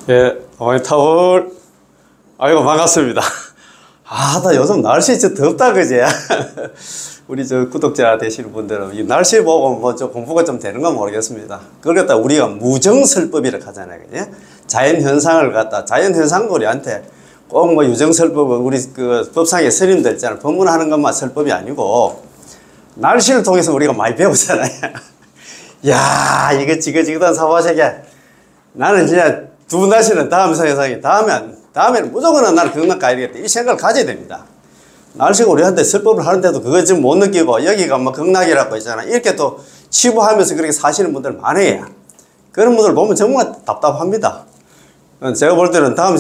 예, 타월. 아이고, 반갑습니다. 나 요즘 날씨 진짜 덥다, 그제? 우리 구독자 되시는 분들은 이 날씨 보고 공부가 좀 되는 건 모르겠습니다. 그걸 갖다 우리가 무정설법이라고 하잖아요, 그제? 자연현상을 갖다, 자연현상도 우리한테 꼭 유정설법은 우리 법상의 스님들 있잖아요. 법문하는 것만 설법이 아니고, 날씨를 통해서 우리가 많이 배우잖아요. 야, 이거 지긋지긋한 사바세계. 나는 진짜 두 날씨는 다음 세상에, 다음에는 무조건 나는 건강 가야 되겠다. 이 생각을 가져야 됩니다. 날씨가 우리한테 설법을 하는데도 그거 지금 못 느끼고, 여기가 극락이라고 있잖아. 이렇게 또 치부하면서 그렇게 사시는 분들 많아요. 그런 분들 보면 정말 답답합니다. 제가 볼 때는 다음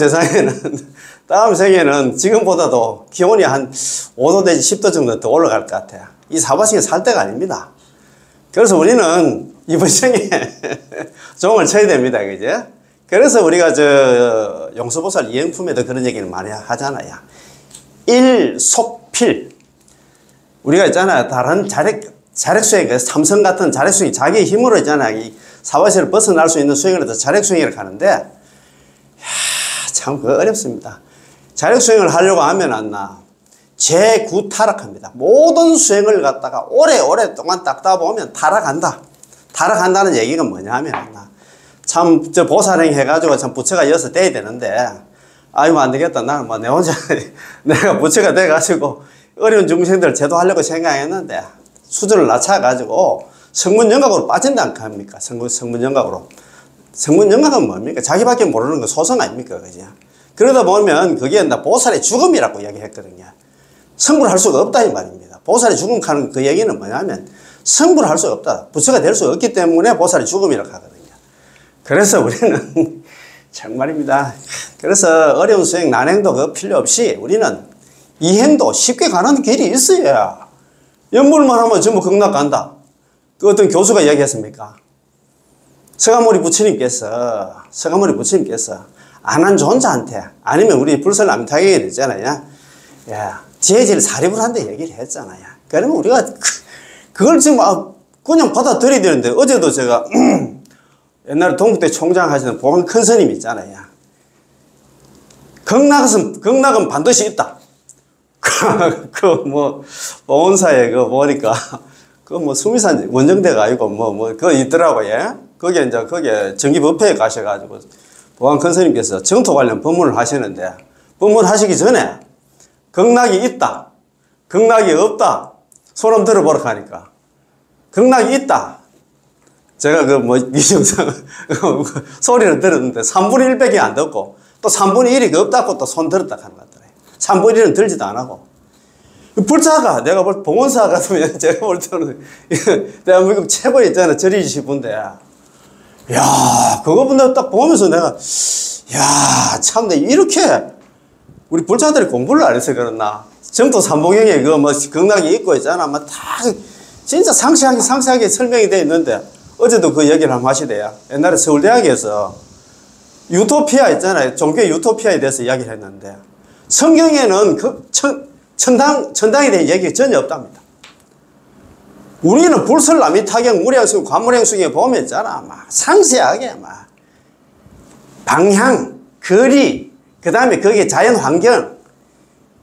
세계는 지금보다도 기온이 한 5도 내지 10도 정도 더 올라갈 것 같아요. 이 사바세계 살 때가 아닙니다. 그래서 우리는 이번 생에 종을 쳐야 됩니다. 그죠? 그래서 우리가 용서보살 이행품에도 그런 얘기를 많이 하잖아요. 일속필. 우리가 있잖아요. 다른 자력수행, 삼성 같은 자력수행, 자기의 힘으로 있잖아요. 이 사바세를 벗어날 수 있는 수행을 해서 자력수행을 하는데, 참 어렵습니다. 자력수행을 하려고 하면 재구타락합니다. 모든 수행을 갖다가 오랫동안 닦다 보면 타락한다. 타락한다는 얘기가 뭐냐 하면, 참, 보살행 해가지고 참 부처가 이어서 돼야 되는데, 아이고, 안 되겠다. 나는 내 혼자, 내가 부처가 돼가지고 어려운 중생들 제도하려고 생각했는데, 수준을 낮춰가지고 성문영각으로 빠진다 합니까? 성문영각으로. 성문영각은 뭡니까? 자기밖에 모르는 거 소성 아닙니까? 그죠? 그러다 보면 그게 보살의 죽음이라고 이야기했거든요. 성불을 할 수가 없다 이 말입니다. 보살의 죽음 하는 그 얘기는 뭐냐면 성불을 할 수가 없다. 부처가 될 수 없기 때문에 보살의 죽음이라고 하거든요. 그래서 우리는 정말입니다. 그래서 어려운 수행 난행도 필요 없이 우리는 이행도 쉽게 가는 길이 있어야 연불만 하면 전부 극락 간다. 그 어떤 교수가 이야기했습니까? 서가모니 부처님께서 안한 존자한테 아니면 우리 불설남타경에 있잖아요. 지혜질 사립을 한데 얘기를 했잖아요. 그러면 우리가 그걸 지금 그냥 받아들여야 되는데, 어제도 제가 옛날에 동국대 총장 하시는 보광 큰 스님 있잖아요. 극락은 반드시 있다. 보온사에 보니까 수미산 원정대가 아니고 그거 있더라고요. 거기에 정기법회에 가셔가지고 보광 큰 스님께서 정토 관련 법문을 하시는데, 법문하시기 전에 극락이 있다, 극락이 없다, 소름 들어보라고 하니까, 극락이 있다. 제가 이정상 소리를 들었는데 3분의 1밖에 안 듣고, 또 3분의 1이 없다고 또 손 들었다 하는 것 같더라고요. 3분의 1은 들지도 안 하고. 불자가, 내가 봉원사 같으면 제가 볼 때는 대한민국 최고의 있잖아, 절이신 분데, 그거보다 딱 보면서 내가, 참, 이렇게 우리 불자들이 공부를 안 해서 그렇나. 정토 삼보경에 극락이 있고 있잖아. 진짜 상세하게 설명이 되어 있는데, 어제도 그 얘기를 한번 하시대요. 옛날에 서울대학에서 유토피아 있잖아요. 종교 유토피아에 대해서 이야기를 했는데, 성경에는 천당에 대한 얘기가 전혀 없답니다. 우리는 불설남이타경, 무량수, 관무량수경에 보면 있잖아. 상세하게 방향, 거리, 그 다음에 거기에 자연 환경,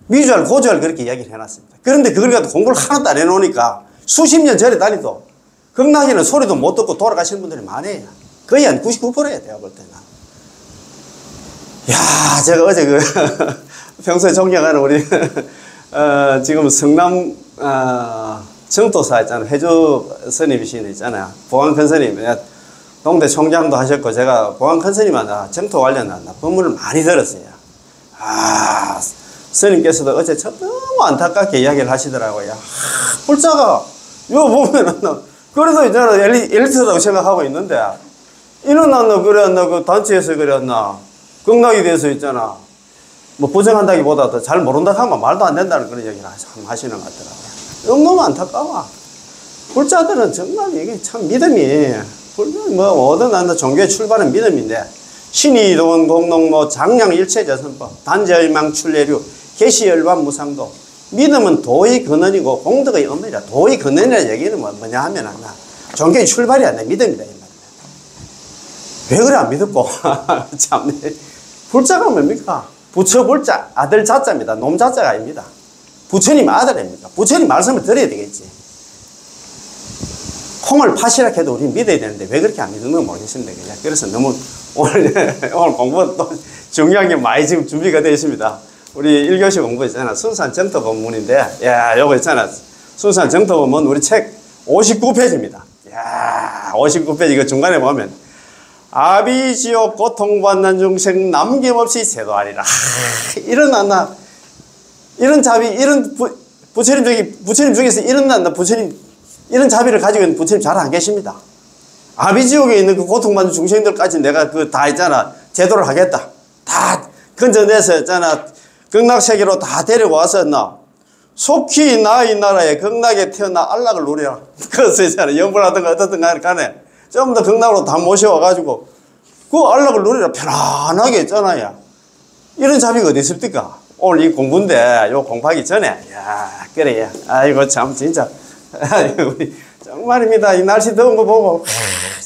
미주알, 고주알 그렇게 이야기를 해놨습니다. 그런데 그걸 갖고 공부를 하나도 안 해놓으니까 수십 년 전에 다니도 극락에는 소리도 못 듣고 돌아가시는 분들이 많아요. 거의 한 99%예요, 내가 볼 때는. 제가 어제 평소에 존경하는 우리, 지금 성남, 정토사 있잖아요. 해주 스님이신 있잖아요. 보광 큰 스님. 동대 총장도 하셨고, 제가 보광 큰 스님한테 정토 관련한 법문을 많이 들었어요. 스님께서도 어제 너무 안타깝게 이야기를 하시더라고요. 불자가, 이거 보면은, 그래도 있잖아, 엘리트라고 생각하고 있는데, 이는 그 단체에서 극락에 대해서 있잖아. 부정한다기보다 더 잘 모른다 하면 말도 안 된다는 그런 얘기를 하시는 것 같더라고요. 너무 안타까워. 불자들은 정말 이게 참 믿음이, 어떤 종교의 출발은 믿음인데, 신이 돈 공농 장량 일체자선법 단제열망 출례류 계시열반 무상도, 믿음은 도의 근원이고 공덕의 엄밀이라. 도의 근원이라는 얘기는 뭐냐 하면 종교의 출발이 아니라 믿음이다 이 말입니다. 왜 그래 안 믿었고. 참, 불자가 뭡니까? 부처 불자, 아들 자자입니다. 놈 자자가 아닙니다. 부처님 아들입니다. 부처님 말씀을 들어야 되겠지. 콩을 파시라 해도 우리 믿어야 되는데 왜 그렇게 안 믿는 건 모르겠습니다. 그냥. 그래서 너무 오늘 공부 또 중요한 게 많이 지금 준비가 되어 있습니다. 우리 1교시 공부 있잖아. 순산 정토 본문인데, 야, 요거 있잖아. 순산 정토 본문 우리 책 59페이지입니다. 야, 59페이지 이거 중간에 보면 아비지옥 고통받는 중생 남김없이 세도하리라. 일어났나? 이런 자비, 이런 부처님 중에서 일어났나? 부처님, 이런 자비를 가지고 있는 부처님 잘 안 계십니다. 아비지옥에 있는 그 고통받는 중생들까지 내가 그 다 있잖아. 제도를 하겠다. 다 건져내서 있잖아. 극락세계로 다 데려와서 나 속히 나 이 나라에 극락에 태어나 안락을 누리라. 그래서 있잖아. 연불하든가 어떻든 간에 전부 다 극락으로 다 모셔와가지고 그 안락을 누리라. 편안하게 있잖아요. 이런 자비가 어디 있습니까? 오늘 이 공부인데 요 공부하기 전에 야 그래 아이고 참 진짜 우리 정말입니다. 이 날씨 더운 거 보고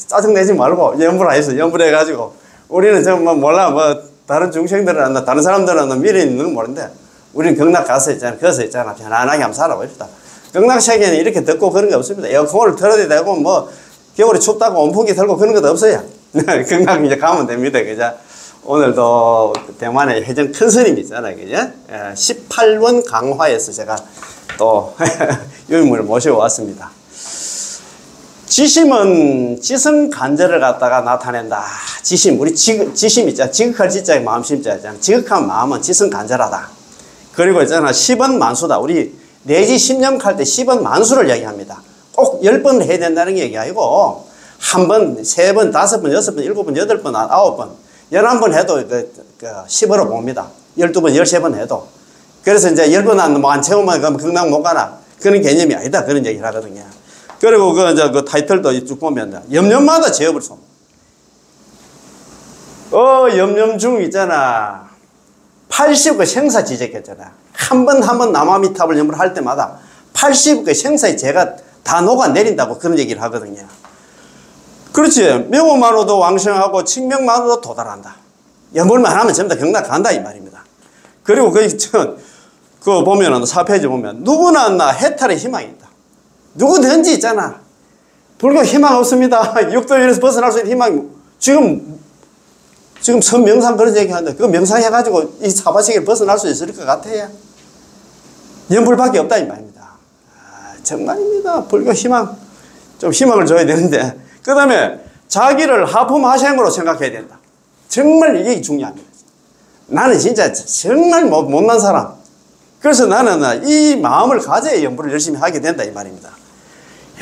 짜증내지 말고 연불하겠어. 연불해가지고 우리는 정말 몰라 뭐 다른 중생들은 다른 사람들은 미래 있는 건 모르는데 우리는 극락 가서 있잖아. 거기서 있잖아. 편안하게 한번 살아봅시다. 극락세계는 이렇게 덥고 그런 게 없습니다. 에어컨을 틀어야 되고 뭐 겨울에 춥다고 온풍기 틀고 그런 것도 없어요. 극락 이제 가면 됩니다. 그죠? 오늘도 대만에 회전 큰 스님이 있잖아요. 그죠? 18원 강화에서 제가 또 유인물을 모셔왔습니다. 지심은 지성 간절을 갖다가 나타낸다. 지심, 우리 지심 있잖아. 지극할 지자에 마음심자 있잖아. 지극한 마음은 지성 간절하다. 그리고 있잖아. 10원 만수다. 우리 내지 10년 할 때 10원 만수를 얘기합니다. 꼭 10번 해야 된다는 게 얘기 아니고 한 번, 세 번, 다섯 번, 여섯 번, 일곱 번, 여덟 번, 아홉 번, 11번 해도 10으로 봅니다. 12번, 13번 해도. 그래서 이제 10번 안 채우면 그럼 극락 못 가나. 그런 개념이 아니다. 그런 얘기를 하거든요. 그리고 그 타이틀도 쭉 보면 염염마다 제업을 솜. 염염중 있잖아. 80그 생사 지적했잖아. 한 번 남아미탑을 염을 할 때마다 80그 생사의 죄가 다 녹아내린다고 그런 얘기를 하거든요. 그렇지. 명호만으로도 왕성하고 칭명만으로도 도달한다. 염불만 하면 전부 다 극락 간다 이 말입니다. 그리고 그 보면은 4페이지 보면 누구나 나 해탈의 희망이 있다. 누구든지 있잖아. 불교 희망 없습니다. 육도에서 벗어날 수 있는 희망이 지금 선명상 그런 얘기 하는데 그거 명상해가지고 이 사바세계를 벗어날 수 있을 것 같아요. 염불밖에 없다 이 말입니다. 정말입니다. 불교 희망 좀 희망을 줘야 되는데 그 다음에 자기를 하품하생으로 생각해야 된다. 정말 이게 중요합니다. 나는 진짜 정말 못난 사람. 그래서 나는 이 마음을 가져야 연불을 열심히 하게 된다 이 말입니다.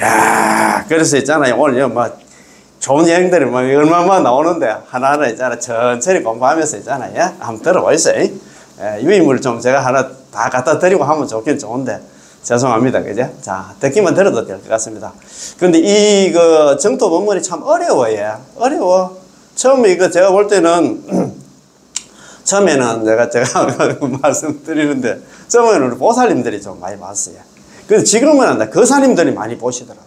야, 그래서 있잖아요. 오늘 뭐 좋은 여행들이 뭐 얼마나 나오는데 하나하나 있잖아. 천천히 공부하면서 있잖아요. 한번 들어보세요. 유인물 좀 제가 하나 다 갖다 드리고 하면 좋긴 좋은데 죄송합니다. 그죠? 자, 듣기만 들어도 될 것 같습니다. 근데 그 정토 본문이 참 어려워요. 어려워. 처음에 이거 제가 볼 때는 처음에는 제가 말씀드리는데 처음에는 우리 보살님들이 좀 많이 봤어요. 근데 지금은 거사님들이 많이 보시더라고.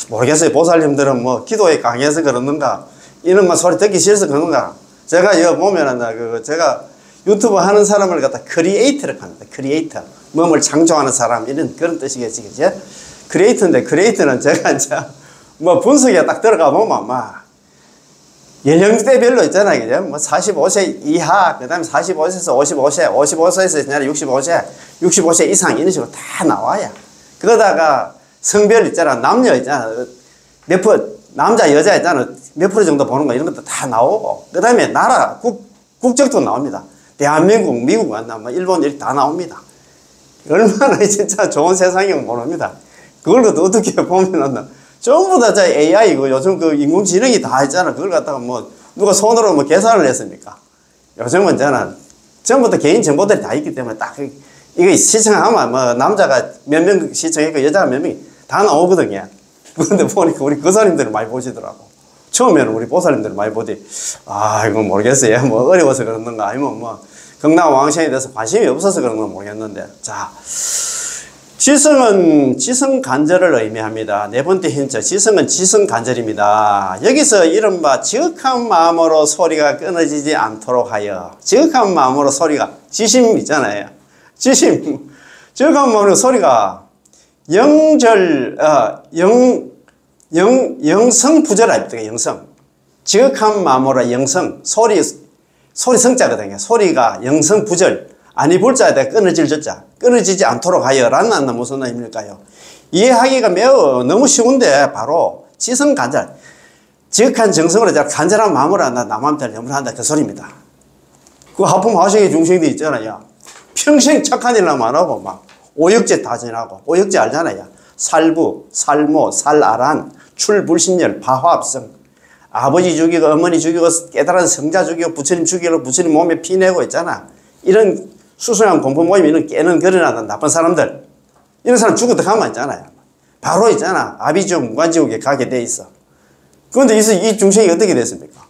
모르겠어요. 보살님들은 뭐 기도에 강해서 그러는가 이런 말 소리 듣기 싫어서 그러는가. 제가 이거 보면은 제가 유튜브 하는 사람을 갖다 크리에이터를 합니다. 크리에이터. 몸을 창조하는 사람 이런 그런 뜻이겠지. 그죠? 크리에이터인데 크리에이터는 제가 이제 뭐 분석에 딱 들어가 보면 막 연령대별로 있잖아요. 그죠? 뭐 45세 이하, 그 다음에 45세에서 55세, 55세에서 65세, 65세 이상 이런 식으로 다 나와요. 그러다가 성별 있잖아. 남녀 있잖아. 몇 프로, 남자, 여자 있잖아. 몇 프로 정도 보는 거 이런 것도 다 나오고. 그 다음에 나라, 국적도 나옵니다. 대한민국, 미국, 뭐 일본 이렇게 다 나옵니다. 얼마나 진짜 좋은 세상인지 모릅니다. 그걸 어떻게 보면은 전부 다 AI, 요즘 그 인공지능이 다 있잖아. 그걸 갖다가 뭐, 누가 손으로 뭐 계산을 했습니까? 요즘은 저는 전부 다 개인 정보들이 다 있기 때문에 딱, 이거 시청하면 뭐, 남자가 몇 명 시청했고, 여자가 몇 명이 다 나오거든요. 그런데 보니까 우리 거사님들을 많이 보시더라고. 처음에는 우리 보살님들을 많이 보지. 이거 모르겠어요. 뭐, 어려워서 그러는가, 아니면 뭐, 극락 왕생에 대해서 관심이 없어서 그런 건 모르겠는데. 자, 지성은 지성간절을 의미합니다. 네 번째 힌트, 지성은 지성간절입니다. 여기서 이른바 지극한 마음으로 소리가 끊어지지 않도록 하여, 지극한 마음으로 소리가, 지심 있잖아요. 지심, 지극한 마음으로 소리가 영성부절합니다. 영성. 지극한 마음으로 영성, 소리 성자거든요. 소리가 영성부절, 아니 불자에다 끊어질 젖자, 끊어지지 않도록 하여라는 무슨 의미일까요? 이해하기가 매우 너무 쉬운데 바로 지성간절, 지극한 정성으로 간절한 마음으로 한다, 남한테를 염불한다, 그 소리입니다. 그 하품 하식의 중심도 있잖아요. 평생 착한 일만 안 하고 막 오역제 다 지나고, 오역제 알잖아요. 살부, 살모, 살아란, 출불신열, 파화합성, 아버지 죽이고 어머니 죽이고 깨달은 성자 죽이고 부처님 죽이고 부처님 몸에 피 내고 있잖아. 이런 수수한 공포 모임, 이런 깨는 거려나던 나쁜 사람들, 이런 사람 죽어도 가만 있잖아요. 바로 있잖아. 아비지옥, 무간지옥에 가게 돼 있어. 그런데 이 중생이 어떻게 됐습니까?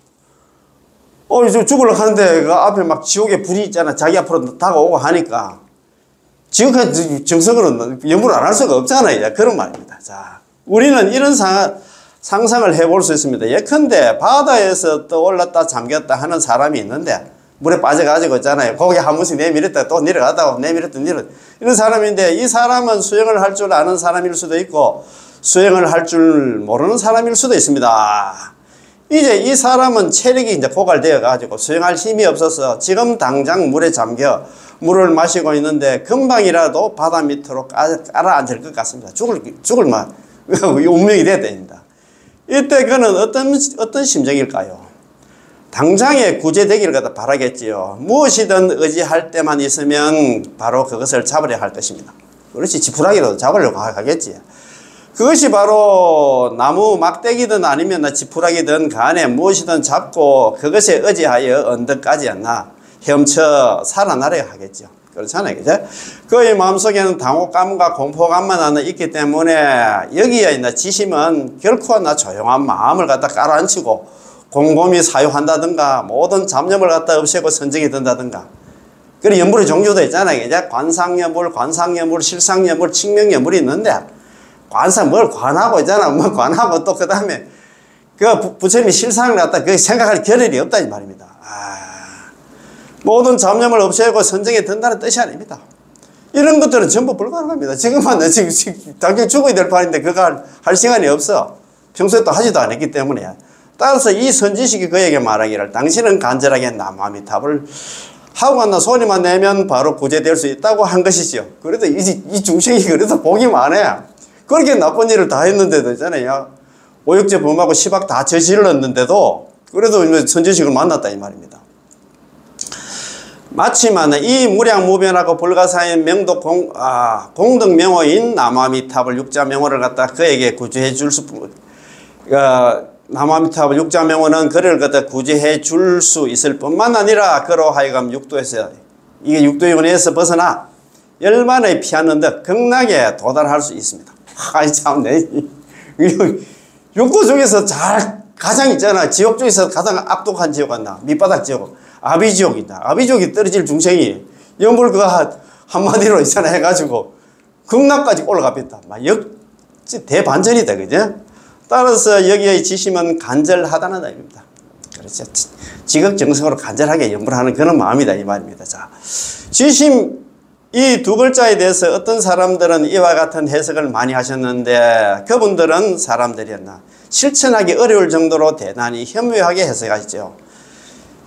이제 죽으려고 하는데 그 앞에 막 지옥에 불이 있잖아. 자기 앞으로 다가오고 하니까 지극한 정성으로 염불 안 할 수가 없잖아요. 그런 말입니다. 자, 우리는 이런 상상을 해볼 수 있습니다. 예컨대 바다에서 떠올랐다 잠겼다 하는 사람이 있는데 물에 빠져가지고 있잖아요. 거기 한 번씩 내밀었다 또 내려가다가 내밀었다 이런 사람인데, 이 사람은 수영을 할 줄 아는 사람일 수도 있고 수영을 할 줄 모르는 사람일 수도 있습니다. 이제 이 사람은 체력이 이제 고갈되어 가지고 수영할 힘이 없어서 지금 당장 물에 잠겨 물을 마시고 있는데 금방이라도 바다 밑으로 가라앉을 것 같습니다. 죽을 만 운명이 돼야 됩니다. 이때 그는 어떤 심정일까요? 당장에 구제되기를 갖다 바라겠지요. 무엇이든 의지할 때만 있으면 바로 그것을 잡으려 할 것입니다. 그렇지, 지푸라기라도 잡으려고 하겠지. 그것이 바로 나무 막대기든 아니면 지푸라기든 간에 무엇이든 잡고 그것에 의지하여 언덕까지 헤엄쳐 살아나려 하겠죠. 그렇잖아요. 그죠? 그의 마음속에는 당혹감과 공포감만 있기 때문에 여기에 있는 지심은 결코 조용한 마음을 갖다 깔아앉히고 곰곰이 사유한다든가 모든 잡념을 갖다 없애고 선정이 든다든가. 그리고 염불의 종류도 있잖아요. 이제 관상염불, 실상염불, 칙명염불이 있는데, 뭘 관하고 있잖아. 뭐 관하고 또 그 다음에 그 부처님이 실상을 갖다 그 생각할 겨를이 없다 이 말입니다. 모든 잡념을 없애고 선정이 든다는 뜻이 아닙니다. 이런 것들은 전부 불가능합니다. 지금은 지금 당장 죽어야 될 판인데 그거 할 시간이 없어. 평소에 또 하지도 않았기 때문에. 따라서 이 선지식이 그에게 말하기를, 당신은 간절하게 남아미탑을 하고 간다 소리만 내면 바로 구제될 수 있다고 한 것이죠. 그래도 이 중생이 그래도 복이 많아요. 그렇게 나쁜 일을 다 했는데도 있잖아요. 오역제 범하고 시박 다 저질렀는데도 그래도 선지식을 만났다 이 말입니다. 마치만 이 무량무변하고 불가사의 명도 공덕명호인 남아미탑을 육자명호를 갖다 그에게 구제해 줄 수, 남아미탑을 육자명호는 그를 갖다 구제해 줄 수 있을 뿐만 아니라 그로 하여금 육도에서, 이게 육도윤회에서 벗어나 열반의 피하는 듯 극락에 도달할 수 있습니다. 참네. 육도 중에서 가장 있잖아. 지옥 중에서 가장 악독한 지옥 같나? 밑바닥 지옥. 아비지옥이다. 아비지옥이 떨어질 중생이 염불 그거 한마디로 있잖아 해가지고 극락까지 올라가겠다. 대반전이다. 그죠? 따라서 여기의 지심은 간절하다는 의미입니다. 그렇죠. 지극정성으로 간절하게 염불하는 그런 마음이다 이 말입니다. 자, 지심 이 두 글자에 대해서 어떤 사람들은 이와 같은 해석을 많이 하셨는데 그분들은 사람들이었나 실천하기 어려울 정도로 대단히 현묘하게 해석하시죠.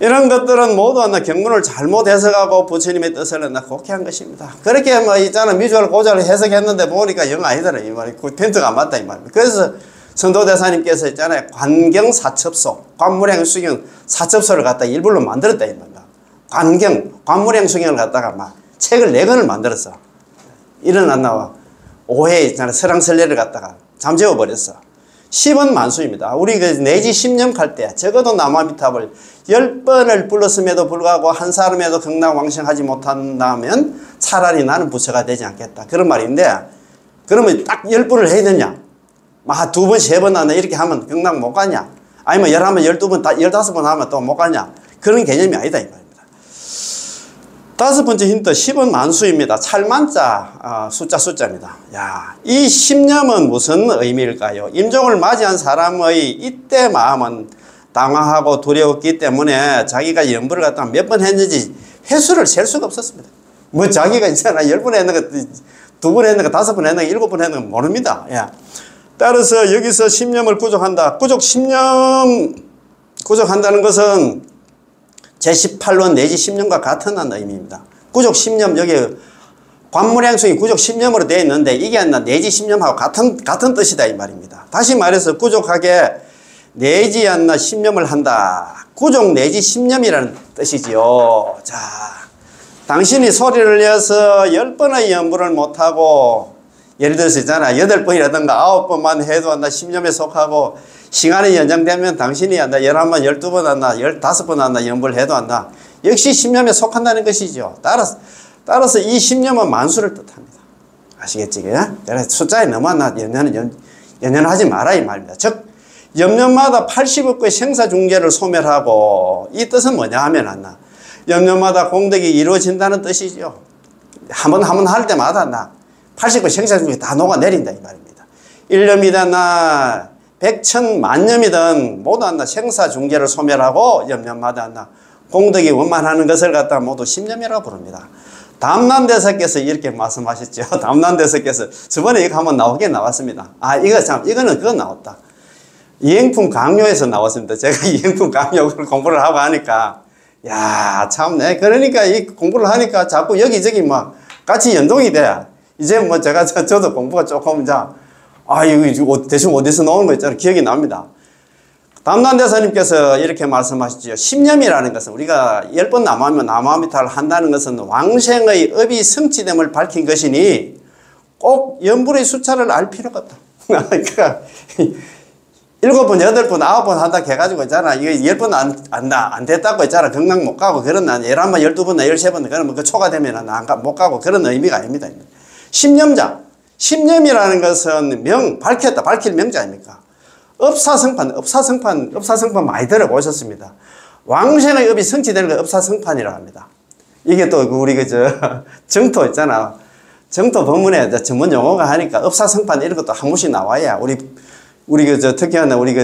이런 것들은 모두 경문을 잘못 해석하고 부처님의 뜻을 곡해한 것입니다. 그렇게 있잖아 미주알 고자를 해석했는데 보니까 영 아니더라 이 말이. 그 펜트가 안 맞다 이 말입니다. 그래서 선도대사님께서 있잖아요. 관경사첩소, 관무량수경 사첩소를 갖다 일부러 만들었다 이 말입니다. 관무량수경을 갖다가 막 책을 4권을 만들었어. 일어났나와 오해 있잖아. 설왕설래를 갖다가 잠재워 버렸어. 10은 만수입니다. 우리 내지 10년 갈 때 적어도 남아미탑을 10번을 불렀음에도 불구하고 한 사람에도 극락왕생하지 못한다면 차라리 나는 부처가 되지 않겠다. 그런 말인데, 그러면 딱 10번을 해야 되냐? 막 2번, 3번 하나 이렇게 하면 극락 못 가냐? 아니면 11번, 12번, 15번 하면 또 못 가냐? 그런 개념이 아니다 이 말입니다. 다섯 번째 힌트, 10은 만수입니다. 찰만자, 숫자입니다. 야, 이 10념은 무슨 의미일까요? 임종을 맞이한 사람의 이때 마음은 당황하고 두려웠기 때문에 자기가 연부를 갖다가 몇 번 했는지 횟수를 셀 수가 없었습니다. 뭐 자기가 있잖아, 10번 했는 거, 2번 했는 거, 5번 했는 거, 7번 했는 거 모릅니다. 야. 따라서 여기서 10념을 구족한다. 구족 10념 구족한다는 것은 제18론 내지 10념과 같은 의미입니다. 구족 10념, 여기 관물행성이 구족 10념으로 되어 있는데 이게 내지 10념하고 같은 뜻이다 이 말입니다. 다시 말해서 구족하게 내지 않나 10념을 한다. 구족 내지 10념이라는 뜻이지요. 자, 당신이 소리를 내서 10번의 연부를 못하고 예를 들어서 있잖아 8번이라든가 9번만 해도 한다 10념에 속하고 시간이 연장되면 당신이 한다 11번, 12번 한다 15번 한다 연부를 해도 한다. 역시 10념에 속한다는 것이죠. 따라서 이 10념은 만수를 뜻합니다. 아시겠지? 그래서 숫자에 너무 연연하지 마라 이 말입니다. 즉 염년마다 80억의 생사중재를 소멸하고 이 뜻은 뭐냐 하면 염년마다 공덕이 이루어진다는 뜻이죠. 한 번 할 때마다 80억 생사중재 다 녹아내린다 이 말입니다. 1년이든 백천 만년이든 모두 생사중재를 소멸하고 염년마다 공덕이 원만하는 것을 갖다 모두 10념이라고 부릅니다. 담난대사께서 이렇게 말씀하셨죠. 담난대사께서 저번에 이거 한번 나왔습니다. 이거는 그거 나왔다. 이행품 강요에서 나왔습니다. 제가 이행품 강요를 공부를 하고 하니까 야 참네. 그러니까 이 공부를 하니까 자꾸 여기저기 막 같이 연동이 돼. 이제 뭐 저도 공부가 조금 이거 대충 어디서 나오는 거 있잖아요. 기억이 납니다. 담난대사님께서 이렇게 말씀하시죠. 10념이라는 것은 우리가 10번 남하면 나무아미타를 한다는 것은 왕생의 업이 성취됨을 밝힌 것이니 꼭 연불의 숫자를 알 필요가 없다. 그러니까 7번, 8번, 9번 한다 해가지고 있잖아. 이거 10번 안 됐다고 했잖아. 경락 못 가고 그런 11번, 12번, 13번 그러면 그 초가 되면 못 가고 그런 의미가 아닙니다. 10념자. 10념이라는 것은 밝힐 명자 아닙니까? 업사성판 많이 들어보셨습니다. 왕생의 업이 성취되는 거 업사성판이라고 합니다. 이게 또 우리 정토 있잖아. 정토 법문에 전문 용어가 하니까 업사성판 이런 것도 한 번씩 나와야 우리 특히나 우리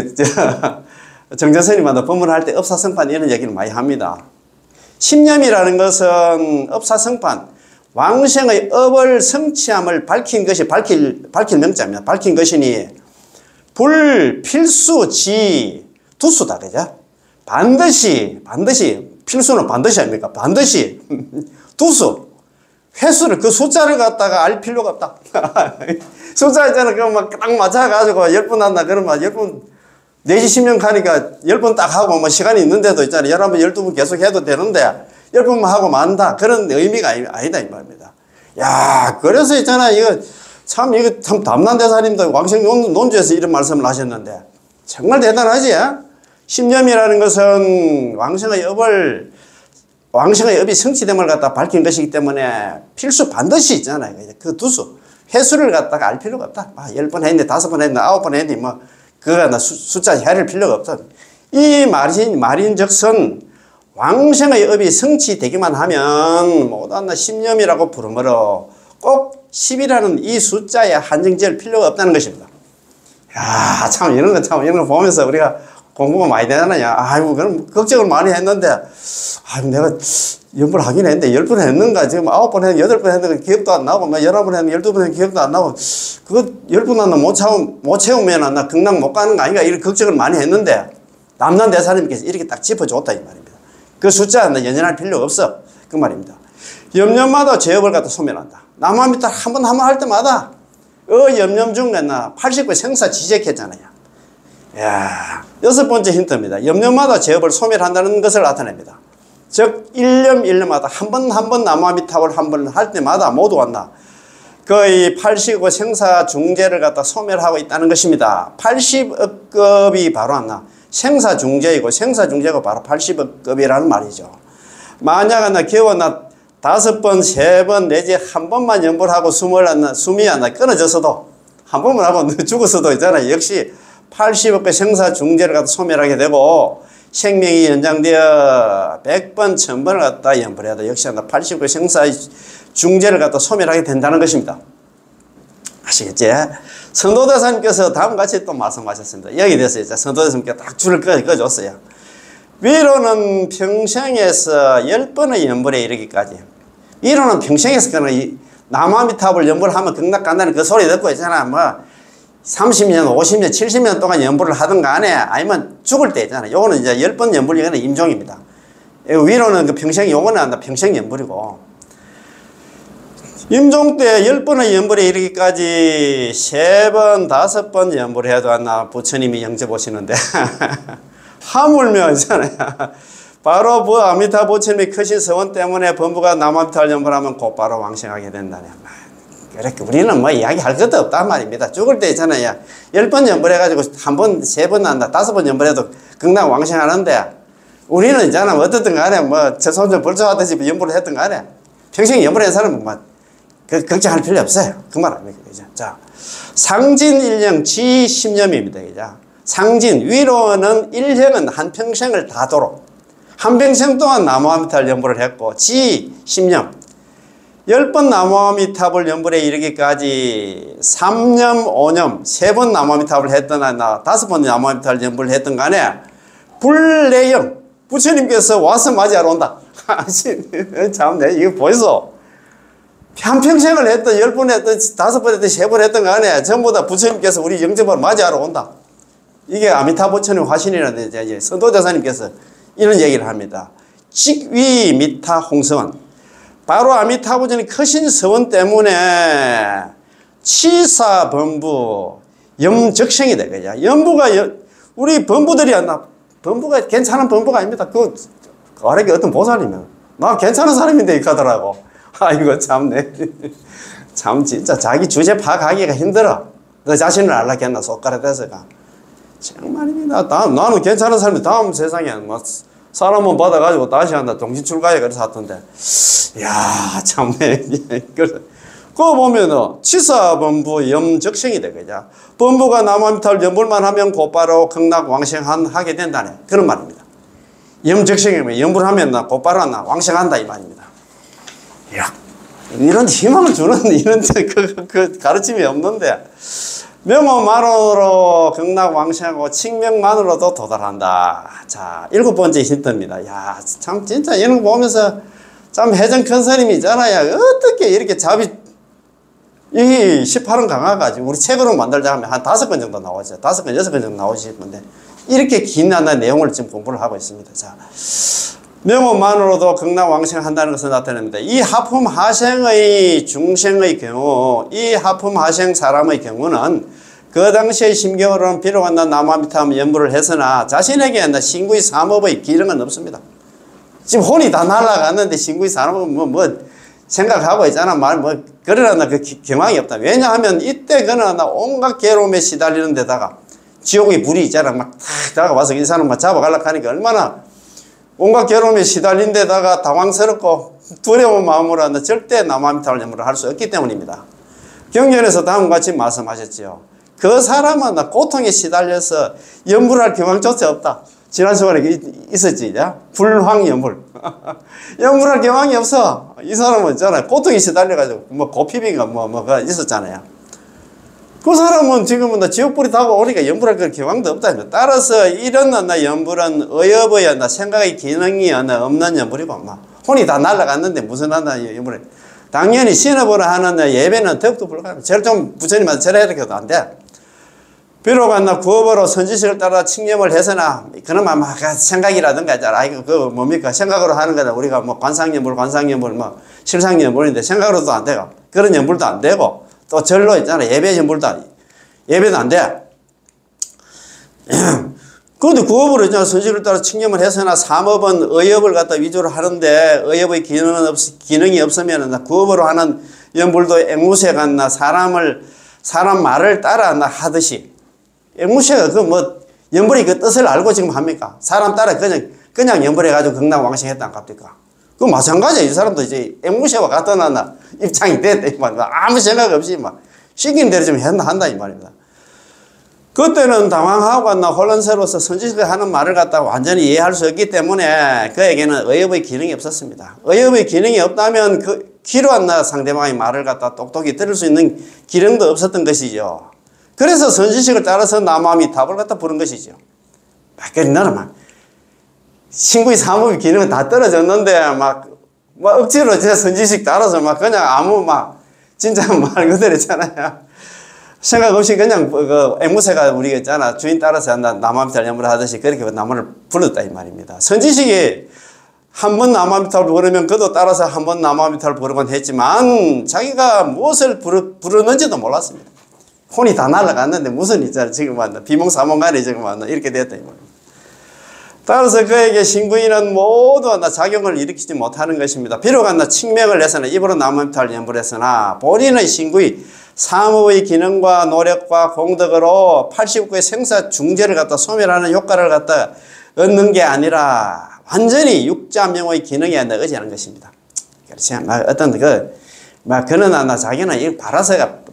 정전스님마다 법문할 때 업사성판 이런 얘기를 많이 합니다. 10념이라는 것은 업사성판, 왕생의 업을 성취함을 밝힌 것이 밝힐 명자입니다. 밝힌 것이니 불필수지 두수다 그죠? 반드시 필수는 반드시 아닙니까? 반드시 두수 횟수를 그 숫자를 갖다가 알 필요가 없다. 숫자 있잖아. 그거 막 딱 맞춰가지고 10번 한다. 그러면 10번, 내지 10년 가니까 10번 딱 하고 뭐 시간이 있는데도 있잖아. 11번, 12번 계속 해도 되는데 10번만 하고 만다. 그런 의미가 아니다. 이 말입니다. 야, 그래서 있잖아. 이거 참 담난대사님도 왕생 논주에서 이런 말씀을 하셨는데 정말 대단하지? 10념이라는 것은 왕생의 업이 성취됨을 갖다 밝힌 것이기 때문에 필수 반드시 있잖아요. 그 두수. 횟수를 갖다가 알 필요가 없다. 10번 했네, 5번 했네, 9번 했네, 그거 숫자 헤아릴 필요가 없다. 이 말인즉슨 왕생의 업이 성취되기만 하면 모두 10념이라고 부르므로 꼭 10이라는 이 숫자에 한정 지을 필요가 없다는 것입니다. 야, 이런 거 보면서 우리가 공부가 많이 되잖아요. 그럼 걱정을 많이 했는데, 내가 연불 하긴 했는데, 10번 했는가, 지금 9번 했는데, 8번 했는데, 기억도 안 나고, 11번 했는데, 12번 했는데, 기억도 안 나고, 그거 10번 한다 못 채우면 나 극락 못 가는 거 아닌가, 이런 걱정을 많이 했는데, 남난대사님께서 이렇게 딱 짚어줬다, 이 말입니다. 그 숫자는 연연할 필요가 없어. 그 말입니다. 염년마다 죄업을 갖다 소멸한다. 나무아미타 한 번 할 때마다, 염년 중에 80개 생사 지적했잖아요. 야, 6번째 힌트입니다. 염년마다 죄업을 소멸한다는 것을 나타냅니다. 즉 1년마다 한 번 나무아미타불 한 번 할 때마다 모두 한다. 거의 80억 생사 중재를 갖다 소멸하고 있다는 것입니다. 80억급이 바로 생사 중재이고 생사 중재가 바로 80억급이라는 말이죠. 만약 겨우 5번, 3번 내지 한 번만 연불 하고 숨이 끊어졌어도 한 번만 하고 죽었어도 있잖아요. 역시 80억의 생사 중재를 갖다 소멸하게 되고 생명이 연장되어 100번, 1000번을 갖다 연불해도 역시 89 생사의 중재를 갖다 소멸하게 된다는 것입니다. 아시겠지? 선도대사님께서 다음같이 또 말씀하셨습니다. 여기 대해서 이제 선도대사님께서 딱 줄을 그어줬어요. 위로는 평생에서 10번의 연불에 이르기까지. 위로는 평생에서 그냥 나무아미타불 연불하면 극락 간다는 그 소리 듣고 있잖아. 뭐 30년, 50년, 70년 동안 연불을 하든 간에 아니면 죽을 때 있잖아. 요거는 이제 10번 연불이 이거는 임종입니다. 위로는 그 평생, 요거는 평생 연불이고. 임종 때 10번의 연불에 이르기까지 3번, 5번 연불해도 부처님이 영접 오시는데 하물며 있잖아요. 바로 그 아미타 부처님의 크신 서원 때문에 범부가 나무아미타불 연불하면 곧바로 왕생하게 된다네. 그렇게 우리는 뭐 이야기할 것도 없단 말입니다. 죽을 때 있잖아요. 10번 연불해가지고 1번, 3번 난다, 5번 연불해도 극락 왕생하는데 우리는 있잖아. 어떻든 간에 뭐 저손전 벌초하듯이 연불을 했든 간에 평생 연불한 사람은 뭐 걱정할 필요 없어요. 그 말 아닙니까? 자, 상진 일령 지 10년입니다. 상진, 위로는 일형은 한평생을 다도록 한평생 동안 나무아미타불 연불을 했고 지 10년 10번 나무아미타불 연불에 이르기까지 3년, 5년 3번 나무아미타불 했던 5번 나무아미타불 연불을 했던 간에 불내영 부처님께서 와서 맞이하러 온다. 참네 이거 보이소? 한평생을 했던 10번 했던 5번 했던 3번 했던 간에 전부 다 부처님께서 우리 영접을 맞이하러 온다. 이게 아미타 부처님 화신이라는데 이제 선도대사님께서 이런 얘기를 합니다. 직위 미타 홍서원. 바로 아미타 부처님 크신 서원 때문에 치사범부 염적생이 되거든요. 염부가 우리 범부들이 범부가 괜찮은 범부가 아닙니다. 아래게 어떤 보살이면 나 괜찮은 사람인데 이렇게 하더라고. 아이고 참네. 참 진짜 자기 주제 파악하기가 힘들어. 너 자신을 알라겠나 쏙가락대서가. 정말입니다. 나는 괜찮은 사람이 다음 세상에 뭐 사람은 받아가지고 다시 한다 정신출가에 그래서 하던데. 이야 참네. 그거 보면은 치사범부 염적생이 되거든요. 범부가 나무아미타불 연불만 하면 곧바로 극락 왕생하게 된다네. 그런 말입니다. 염적생이면 연불하면 곧바로 왕생한다 이 말입니다. 이야, 이런 희망을 주는 이런 그 가르침이 없는데 명호만으로 극락 왕생하고 칭명만으로도 도달한다. 자, 7번째 힌트입니다. 야, 참 진짜 이런 거 보면서 참 해전 큰 스님이잖아요. 어떻게 이렇게 잡이 이 18은 강화가지고 우리 책으로 만들자 하면 한 5권 정도 나오죠. 5권, 6권 정도 나오시는데 이렇게 긴 내용을 지금 공부를 하고 있습니다. 자, 명호만으로도 극락 왕생한다는 것을 나타냅니다. 이 하품 하생의 중생의 경우, 이 하품 하생 사람의 경우는 그 당시의 심경으로는 비록 나무아미타불 연불을 했으나 자신에게 신구의 삼업의 기능은 없습니다. 지금 혼이 다 날아갔는데 신구의 삼업은 뭐 생각하고 있잖아. 그러나 그 경황이 없다. 왜냐하면 이때 그는 온갖 괴로움에 시달리는 데다가 지옥의 불이 있잖아. 막 탁 다가와서 이 사람 잡아가려고 하니까 얼마나 온갖 괴로움에 시달린 데다가 당황스럽고 두려운 마음으로 절대 나무아미타불 연불을 할 수 없기 때문입니다. 경전에서 다음과 같이 말씀하셨지요. 그 사람은 고통에 시달려서 연불할 경황조차 없다. 지난 시간에 있었지, 불황연불. 연불할 경황이 없어. 이 사람은 있잖아요. 고통에 시달려가지고 고피비가 뭐가 있었잖아요. 그 사람은 지금은 지옥불이 다가오니까 연불할 그 경황도 없다. 따라서 이런 연불은 의업의 생각의 기능이 없는 연불이고, 혼이 다 날아갔는데 무슨 연불이. 당연히 신업으로 하는 예배는 더욱더 불가능해. 제일 좀 부처님한테 절해야 해도 안 돼. 비록 구업으로 선지식을 따라 칭념을 해서나, 그나마 생각이라든가, 이거 뭡니까? 생각으로 하는 거다. 우리가 관상연불, 실상연불인데 생각으로도 안 되고, 그런 연불도 안 되고, 또 절로 있잖아. 예배도 안 돼. 그런데 구업으로 있잖아. 선지식을 따라 칭념을 해서나, 삼업은 의업을 갖다 위주로 하는데, 의업의 기능이 없으면, 구업으로 하는 연불도 앵무새가 사람 말을 따라 하듯이, 앵무새가 연불이 그 뜻을 알고 지금 합니까? 사람 따라 그냥 연불해가지고 극락 왕생했다 안 갑니까? 그 마찬가지야. 이 사람도 이제 앵무새와 같은 입장이 됐다 이 말입니다. 아무 생각 없이 시키는 대로 좀 한다 이 말입니다. 그때는 당황하고 나 혼란스러워서 선지식을 하는 말을 갖다가 완전히 이해할 수 없기 때문에 그에게는 의협의 기능이 없었습니다. 의협의 기능이 없다면 그 귀로 안 나 상대방의 말을 갖다 똑똑히 들을 수 있는 기능도 없었던 것이죠. 그래서 선지식을 따라서 나무아미탑을 갖다 부른 것이죠. 그러니까 막 신구의 사무의 기능은 다 떨어졌는데 막 억지로 진짜 선지식 따라서 막 그냥 아무 막 진짜 말 그대로 있잖아요. 생각 없이 그냥 그 앵무새가 우리가 있잖아. 주인 따라서 나무아미탑을 연불하듯이 그렇게 나무를 불렀다 이 말입니다. 선지식이 한 번 나무아미탑을 부르면 그도 따라서 한 번 나무아미탑을 부르곤 했지만 자기가 무엇을 부르는지도 몰랐습니다. 혼이 다 날아갔는데 무슨 있잖아. 지금 왔나. 비몽사몽간에 지금 왔나. 이렇게 됐다 이 말입니다. 따라서 그에게 신구인은 모두 작용을 일으키지 못하는 것입니다. 비록 칙명을 해서는 입으로 나무아미탑을 연불했으나 본인의 신구의 사무의 기능과 노력과 공덕으로 89의 생사 중재를 갖다 소멸하는 효과를 갖다 얻는 게 아니라 완전히 육자명의 기능에 의지하는 것입니다. 그렇지. 어떤 그는 자기는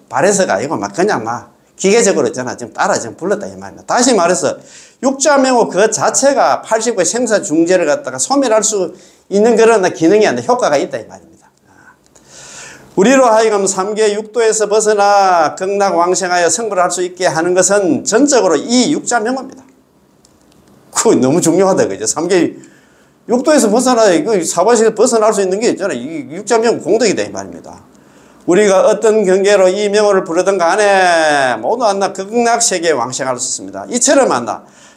바래서가 아니고 그냥 기계적으로 있잖아. 지금 따라 지금 불렀다 이 말입니다. 다시 말해서 육자명의 그 자체가 89의 생사 중재를 갖다가 소멸할 수 있는 그런 기능이 아니라 효과가 있다 이 말입니다. 우리로 하여금 3계 육도에서 벗어나 극락왕생하여 성불을 할 수 있게 하는 것은 전적으로 이 육자명입니다. 그거 너무 중요하다 그죠? 3계 육도에서 벗어나 사바시에서 벗어날 수 있는 게 있잖아요. 이 육자명 공덕이다 이 말입니다. 우리가 어떤 경계로 이 명호를 부르든 간에 모두 극락세계에 왕생할 수 있습니다. 이처럼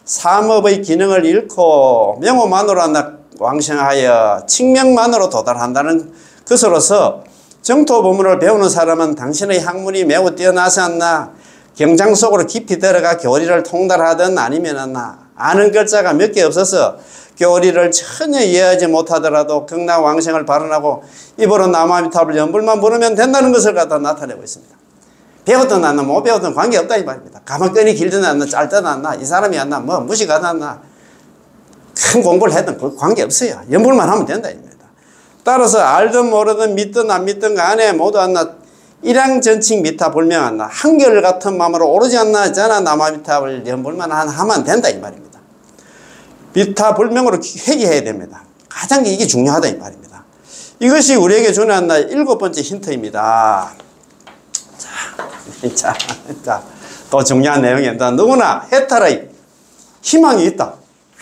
삼업의 기능을 잃고 명호만으로 왕생하여 칙명만으로 도달한다는 것으로서 정토법문을 배우는 사람은 당신의 학문이 매우 뛰어나서 경장 속으로 깊이 들어가 교리를 통달하든 아니면 아는 글자가 몇 개 없어서 교리를 전혀 이해하지 못하더라도 극락왕생을 발언하고 입으로 나무아미탑을 연불만 부르면 된다는 것을 갖다 나타내고 있습니다. 배웠든 안 못 배웠든 관계없다 이 말입니다. 가만히 길든 안 짧든 안 이 사람이 무식하든 안 큰 공부를 했든 관계없어요. 연불만 하면 된다 이 말입니다. 따라서 알든 모르든 믿든 안 믿든 간에 모두 일양전칙 미타 불명 한결같은 마음으로 오르지 않나 나무아미탑을 연불만 하면 된다 이 말입니다. 미타 불명으로 회귀해야 됩니다. 가장 이게 중요하다 이 말입니다. 이것이 우리에게 주는 7번째 힌트입니다. 자, 또 중요한 내용입니다. 누구나 해탈의 희망이 있다.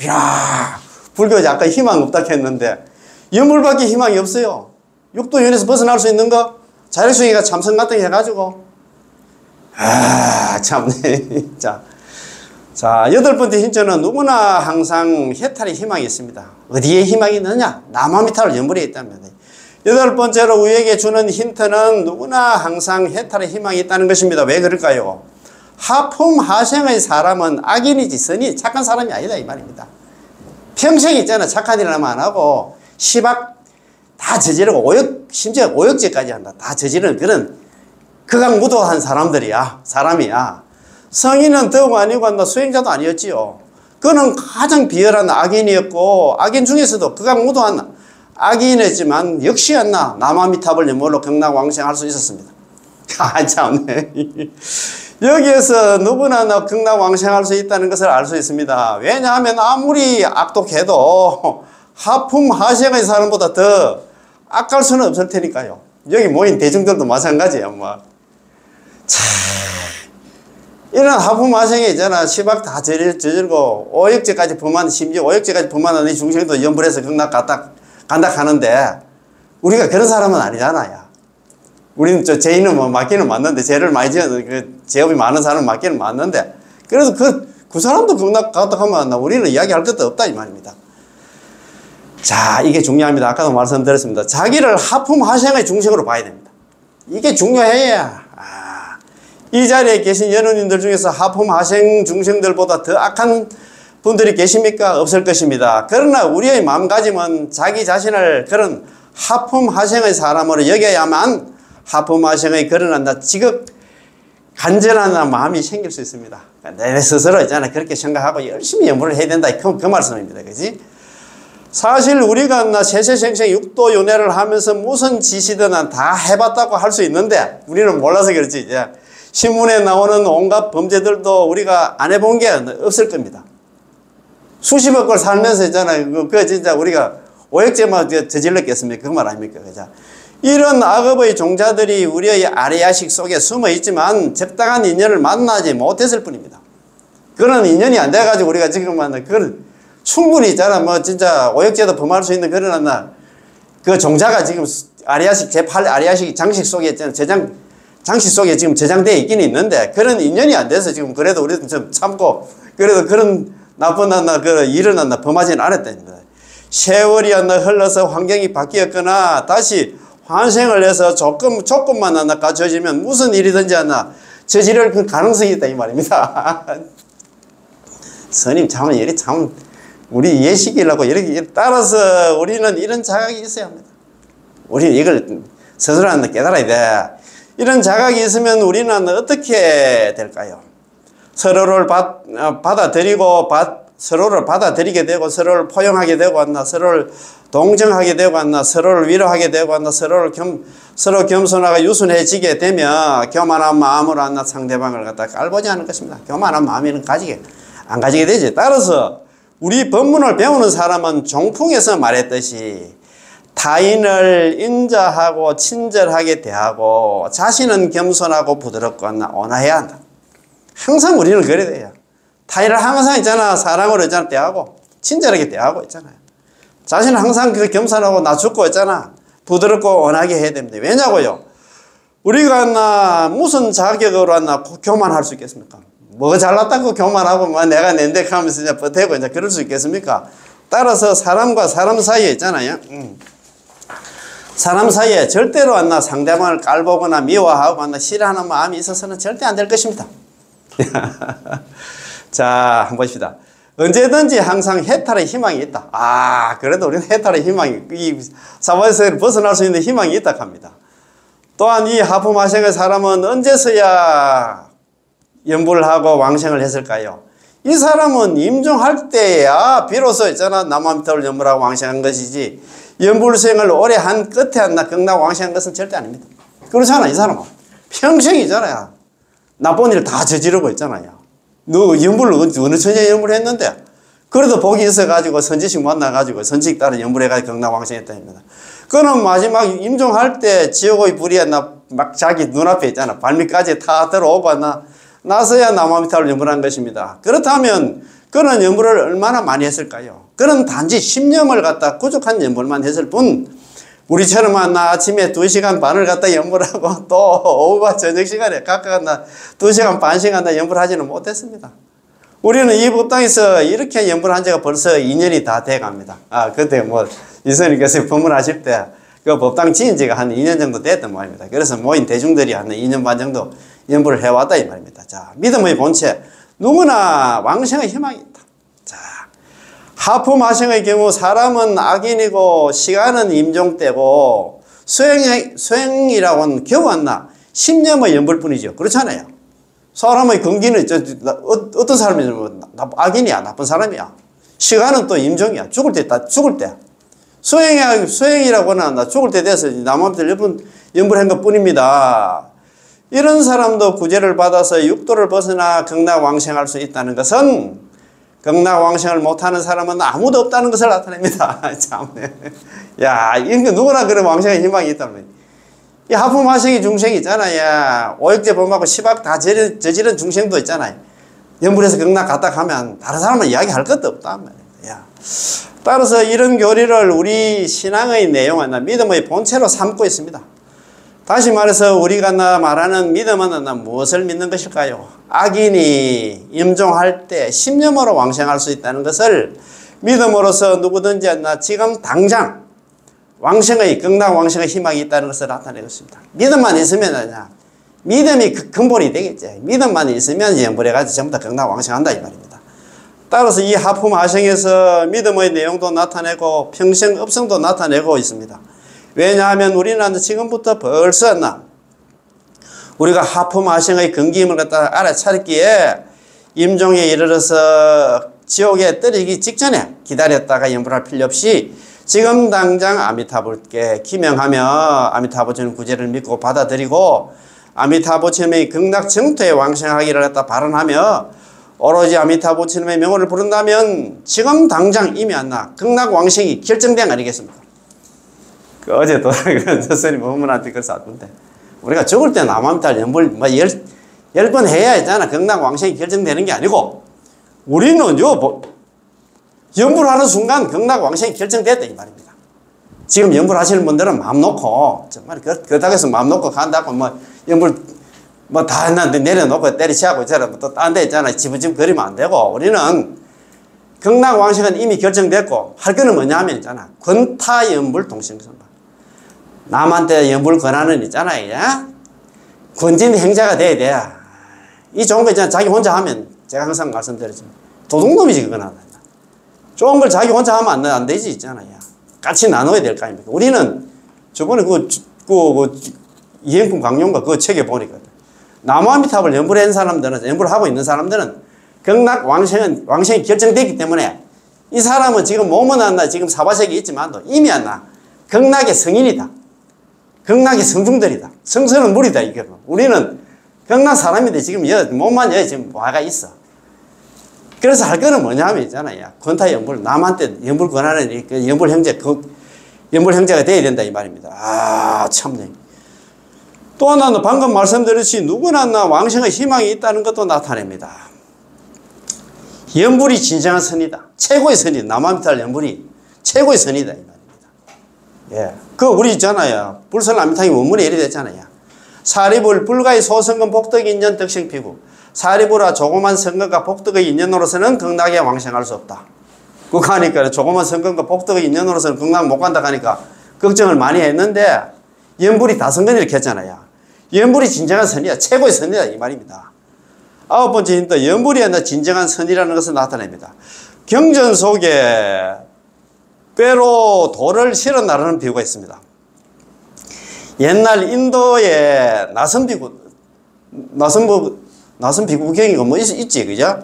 이야, 불교에 아까 희망 없다 했는데 연불밖에 희망이 없어요. 육도연에서 벗어날 수 있는 거 자력승이가 참선 같은 거 해가지고 참네. 자, 8번째 힌트는 누구나 항상 해탈의 희망이 있습니다. 어디에 희망이 있느냐? 나무아미탑을 연불에 있다면. 8번째로 우리에게 주는 힌트는 누구나 항상 해탈의 희망이 있다는 것입니다. 왜 그럴까요? 하품하생의 사람은 악인이지 선이 착한 사람이 아니다 이 말입니다. 평생 있잖아. 착한 일을 안 하고 시박 다 저지르고 심지어 오역죄까지 한다. 다 저지르는 그런 극악무도한 사람이야. 성인은 더욱 아니고 수행자도 아니었지요. 그는 가장 비열한 악인이었고 악인 중에서도 극악무도한 악인이었지만 역시 나무아미탑을 연불로 극락왕생할 수 있었습니다. 참네. 여기에서 누구나 극락왕생할 수 있다는 것을 알 수 있습니다. 왜냐하면 아무리 악독해도 하품하생의 사람보다 더 악할 수는 없을 테니까요. 여기 모인 대중들도 마찬가지예요. 이런 하품하생이 있잖아. 시박 다 저질고 오역죄까지 심지어 오역죄까지 범하는 이 중생도 연불해서 극락 간다 하는데 우리가 그런 사람은 아니잖아요. 우리는 죄인은 맞기는 맞는데 죄를 많이 지은 죄업이 많은 사람은 맞기는 맞는데 그래서 그 사람도 극락 갔다 하면 우리는 이야기할 것도 없다 이 말입니다. 자, 이게 중요합니다. 아까도 말씀드렸습니다. 자기를 하품하생의 중심으로 봐야 됩니다. 이게 중요해야 이 자리에 계신 연우님들 중에서 하품하생 중생들보다 더 악한 분들이 계십니까? 없을 것입니다. 그러나 우리의 마음가짐은 자기 자신을 그런 하품하생의 사람으로 여겨야만 하품하생의 그런 지극 간절한 마음이 생길 수 있습니다. 내 스스로 있잖아. 그렇게 생각하고 열심히 연불을 해야 된다. 그 말씀입니다. 그지? 사실 우리가 세세생생 육도윤회를 하면서 무슨 지시든 다 해봤다고 할 수 있는데 우리는 몰라서 그렇지. 이제 신문에 나오는 온갖 범죄들도 우리가 안 해본 게 없을 겁니다. 수십억 걸 살면서 있잖아요. 그 진짜 우리가 오역죄만 저질렀겠습니까? 그 말 아닙니까? 그죠? 이런 악업의 종자들이 우리의 아래야식 속에 숨어 있지만 적당한 인연을 만나지 못했을 뿐입니다. 그런 인연이 안 돼가지고 우리가 지금 만나 그걸 충분히 있잖아. 뭐 진짜 오역죄도 범할 수 있는 그런 그 종자가 지금 아리아식 제8 아리아식 장식 속에 장식 속에 지금 저장되어 있긴 있는데 그런 인연이 안 돼서 지금 그래도 우리도 좀 참고 그래도 그런 나쁜 그 일은 범하지는 않았답니다. 세월이 흘러서 환경이 바뀌었거나 다시 환생을 해서 조건만 갖춰지면 무슨 일이든지 저지를 그 가능성이 있다 이 말입니다. 스님 참 이렇게 참 우리 이해시키려고 이렇게 따라서 우리는 이런 자각이 있어야 합니다. 우리는 이걸 스스로 깨달아야 돼. 이런 자각이 있으면 우리는 어떻게 될까요? 서로를 받아들이고 서로를 받아들이게 되고 서로를 포용하게 되고 서로를 동정하게 되고 서로를 위로하게 되고 서로 겸손하고 유순해지게 되면 교만한 마음으로 상대방을 갖다 깔보지 않을 것입니다. 교만한 마음이는 안 가지게 되지. 따라서 우리 법문을 배우는 사람은 종풍에서 말했듯이 타인을 인자하고 친절하게 대하고 자신은 겸손하고 부드럽고 온화해야 한다. 항상 우리는 그래야 돼요. 타인을 항상 있잖아 사랑으로 있잖아 대하고 친절하게 대하고 있잖아요. 자신은 항상 그 겸손하고 낮추고 있잖아 부드럽고 온화하게 해야 됩니다. 왜냐고요? 우리가 무슨 자격으로 교만할 수 있겠습니까? 뭐 잘났다고 교만하고 내가 낸데하면서 이제 버태고 이제 그럴 수 있겠습니까? 따라서 사람과 사람 사이에 있잖아요. 사람 사이에 절대로 상대방을 깔보거나 미워하고 싫어하는 마음이 있어서는 절대 안 될 것입니다. 자, 한번 봅시다. 언제든지 항상 해탈의 희망이 있다. 그래도 우리는 해탈의 희망이, 이 사바에서 벗어날 수 있는 희망이 있다 합니다. 또한 이 하품화생의 사람은 언제서야 연불을 하고 왕생을 했을까요? 이 사람은 임종할 때야 비로소 있잖아 남한미터를 연불하고 왕생한 것이지 연불생을 오래 한 끝에 극락 왕생한 것은 절대 아닙니다. 그렇잖아. 이 사람은 평생이잖아요. 나쁜 일 다 저지르고 있잖아요. 너 연불을 어느 천년에 연불했는데 그래도 복이 있어가지고 선지식 만나가지고 선지식 따라 연불해가지고 극락왕생했다 합니다. 그는 마지막 임종할 때 지옥의 불이 막 자기 눈앞에 있잖아. 발밑까지 다 들어오고 나서야 남아미타를 연불한 것입니다. 그렇다면 그는 연불을 얼마나 많이 했을까요? 그는 단지 10년을 갖다 부족한 연불만 했을 뿐 우리처럼 아침에 2시간 반을 갖다 연불하고 또 오후와 저녁 시간에 각각 2시간 반 시간 연불하지는 못했습니다. 우리는 이 법당에서 이렇게 연불한 지가 벌써 2년이 다 돼 갑니다. 그때 이선님께서 법문하실 때 그 법당 지은 지가 한 2년 정도 됐단 말입니다. 그래서 모인 대중들이 한 2년 반 정도 연불을 해왔다 이 말입니다. 자, 믿음의 본체 누구나 왕생의 희망이 있다. 자, 하품화생의 경우 사람은 악인이고 시간은 임종 때고 수행이라고는 겨우 10년의 연불뿐이죠. 그렇잖아요. 사람의 근기는 어떤 사람이냐면 악인이야 나쁜 사람이야. 시간은 또 임종이야. 죽을 때 수행이라고는 죽을 때 돼서 남한테 연불한 것 뿐입니다. 이런 사람도 구제를 받아서 육도를 벗어나 극락왕생할 수 있다는 것은 극락왕생을 못하는 사람은 아무도 없다는 것을 나타냅니다. 참네. 야, 이거 누구나 그런 왕생의 희망이 있다는 거예요. 이 하품화생의 중생이 있잖아요. 오역죄 범하고 시박 다 저지른 중생도 있잖아요. 연불에서 극락 갔다 가면 다른 사람은 이야기할 것도 없단 말이에요. 따라서 이런 교리를 우리 신앙의 내용은 믿음의 본체로 삼고 있습니다. 다시 말해서 우리가 말하는 믿음은 무엇을 믿는 것일까요? 악인이 임종할 때 10년으로 왕생할 수 있다는 것을 믿음으로써 누구든지 지금 당장 극락 왕생의 희망이 있다는 것을 나타내고 있습니다. 믿음만 있으면 믿음이 근본이 되겠지. 믿음만 있으면 연불해가지고 전부 다 극락 왕생한다 이 말입니다. 따라서 이 하품화생에서 믿음의 내용도 나타내고 평생업성도 나타내고 있습니다. 왜냐하면 우리는 지금부터 벌써 우리가 하품화생의 근기임을 갖다 알아차렸기에 임종에 이르러서 지옥에 떨어지기 직전에 기다렸다가 연불할 필요 없이 지금 당장 아미타불께 기명하며 아미타불 주는 구제를 믿고 받아들이고 아미타부처님의 극락정토에 왕생하기를 갖다 발언하며 오로지 아미타부처님의 명호를 부른다면 지금 당장 이미 안나 극락왕생이 결정된 거 아니겠습니까? 그 어제 또 스님 어머니한테 그래서 왔는데 우리가 죽을 때 남아미타 연불 뭐 10번 해야 했잖아. 극락왕생이 결정되는 게 아니고 우리는 연불하는 순간 극락왕생이 결정됐다 이 말입니다. 지금 연불하시는 분들은 마음 놓고 정말 그렇다고 해서 마음 놓고 간다고 뭐 연불 뭐 다 했는데 내려놓고 때리치하고 저런 또 딴 데 있잖아. 지부지부 안 되고 우리는 극락왕생은 이미 결정됐고 할 거는 뭐냐면 있잖아. 권타연불 동심선발. 남한테 연불 권하는 있잖아요. 권진 행자가 돼야 돼. 이 좋은 거 있잖아. 자기 혼자 하면 제가 항상 말씀드렸지만 도둑놈이지 그거는. 좋은 걸 자기 혼자 하면 안 되지 있잖아요. 같이 나눠야 될 거 아닙니까? 우리는 저번에 이행품 강론가 그거 책에 보니까 나무아미탑을 연불한 사람들은 연불하고 있는 사람들은 극락 왕생이 결정됐기 때문에 이 사람은 지금 몸은 안 나 지금 사바sek이 있지만도 이미 안 나. 극락의 성인이다. 극락의 성중들이다. 성선은 물이다 이게. 우리는 극락 사람인데 지금 몸만 지금 와가 있어. 그래서 할 거는 뭐냐면 있잖아요. 권타 연불 남한테 연불 권하는 그 연불 형제 연불 형제가 돼야 된다 이 말입니다. 아 참네. 또 하나는 방금 말씀드렸듯이 누구나 왕생의 희망이 있다는 것도 나타냅니다. 연불이 진정한 선이다. 최고의 선이다. 남아미탈 연불이 최고의 선이다. 이 말입니다. 예. 그 우리 있잖아요. 불설남미탕이 원문에 이래 됐잖아요. 사리불 불가의 소성근 복덕의 인연 덕생피구. 사리불아 조그만 성근과 복덕의 인연으로서는 극락에 왕생할 수 없다. 그거 하니까 조그만 성근과 복덕의 인연으로서는 극락 못 간다 하니까 걱정을 많이 했는데 연불이 다성근 이렇게 했잖아요. 연불이 진정한 선이야. 최고의 선이다 이 말입니다. 아홉 번째 힌트, 연불이 아니라 진정한 선이라는 것을 나타냅니다. 경전 속에 뼈로 돌을 실어 나르는 비유가 있습니다. 옛날 인도에 나선 비구경이가 뭐 있지 그죠?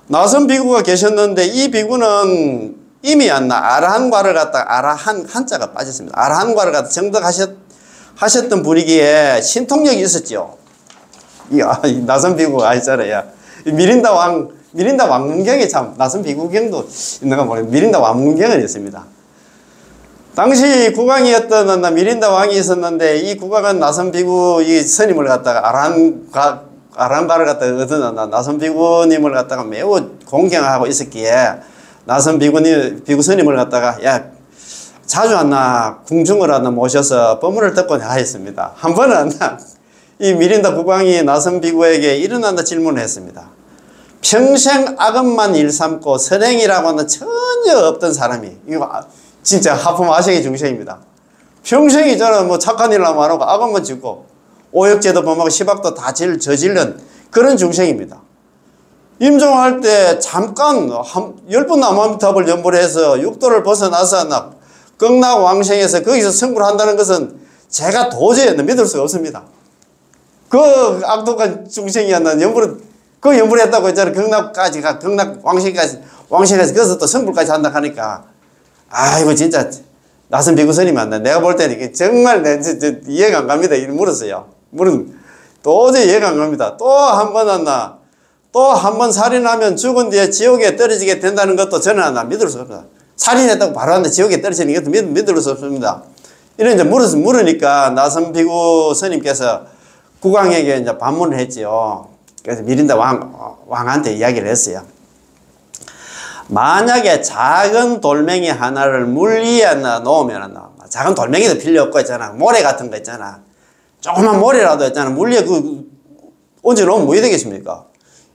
나선 비구가 계셨는데 이 비구는 이미 아라한과를 갖다가 아라한 한자가 빠졌습니다. 아라한과를 갖다 정덕하셨던 분이기에 신통력이 있었죠. 이 나선 비구가 있잖아요. 미린다 왕문경에 참 나선 비구경도 있는가 모르겠어요. 미린다 왕문경은 있습니다. 당시 국왕이었던 미린다 왕이 있었는데 이 국왕은 나선 비구 이 스님을 갖다가 아란과를 갖다가 얻은 나선 비구님을 갖다가 매우 공경하고 있었기에 나선 비구 스님을 갖다가 야 자주 왔나 궁중을 하나 모셔서 법문을 듣고 하였습니다. 한 번은 이 미린다 국왕이 나선 비구에게 이런 질문을 했습니다. 평생 악업만 일삼고 선행이라고는 전혀 없던 사람이 이거 진짜 하품하시기 중생입니다. 평생이 저는 뭐 착한 일을 안 하고 악업만 짓고 오역죄도 범하고 시박도 다 저질른 그런 중생입니다. 임종할 때 잠깐 10번 남아미탑을 연불해서 육도를 벗어나서 극락 왕생에서 거기서 승부를 한다는 것은 제가 도저히 믿을 수가 없습니다. 그 악독한 중생이었나 그 연불했다고 했잖아요. 극락까지 극락 왕생에서 거기서 또 승부까지 한다 하니까 아이고 진짜 나선 비구선이 만나. 내가 볼 때는 이게 정말 이해가 안 갑니다. 이렇게 물었어요. 도저히 이해가 안 갑니다. 또 한 번 왔나 또 한 번 살인하면 죽은 뒤에 지옥에 떨어지게 된다는 것도 저는 믿을 수 없습니다. 살인했다고 바로 한다 지옥에 떨어지는 것도 믿을 수 없습니다. 이런 이제 물으니까 나선 비구 스님께서 국왕에게 이제 반문을 했지요. 그래서 미린다 왕한테 이야기를 했어요. 만약에 작은 돌멩이 하나를 물 위에 놓으면 작은 돌멩이도 필요 없고 있잖아. 모래 같은 거 있잖아. 조그만 모래라도 있잖아. 물 위에 얹어 놓으면 뭐 되겠습니까?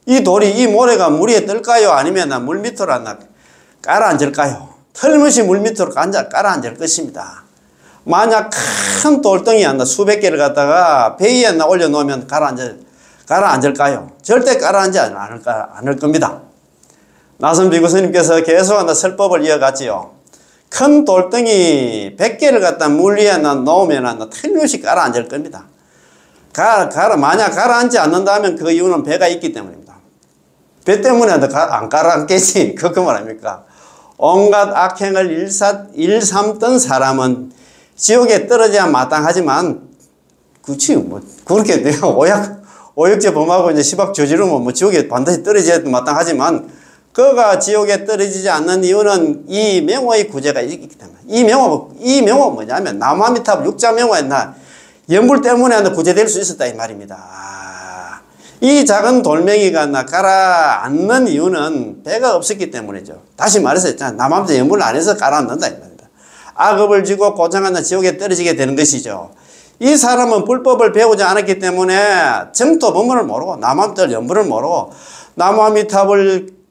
이 모래가 물 위에 뜰까요? 아니면 물 밑으로 깔아앉을까요? 틀림없이 물 밑으로 깔아앉을 것입니다. 만약 큰 돌덩이 수백 개를 갖다가 배 위에 올려놓으면 가라앉을까요? 절대 가라앉지 않을 겁니다. 나선 비구 스님께서 계속 설법을 이어갔지요. 큰 돌덩이 100개를 갖다 물 위에 놓으면 틀림없이 가라앉을 겁니다. 만약 가라앉지 않는다면 그 이유는 배가 있기 때문입니다. 배 때문에 안 가라앉겠지. 그 말입니까? 온갖 악행을 일삼던 사람은 지옥에 떨어져야 마땅하지만 그치, 뭐, 그렇게 내가 오역죄 범하고 이제 시박 저지르면 뭐 지옥에 반드시 떨어져야 마땅하지만, 그가 지옥에 떨어지지 않는 이유는 이 명호의 구제가 있기 때문에. 이 명호가 뭐냐면, 나무아미타불 육자명호에 연불 때문에 구제될 수 있었다, 이 말입니다. 이 작은 돌멩이가 가라앉는 이유는 배가 없었기 때문이죠. 다시 말해서 있잖아. 남한테 연불을 안 해서 가라앉는다, 이 말입니다. 악업을 지고 고장한 지옥에 떨어지게 되는 것이죠. 이 사람은 불법을 배우지 않았기 때문에 정토 법문을 모르고 남한테 연불을 모르고 나무아미타불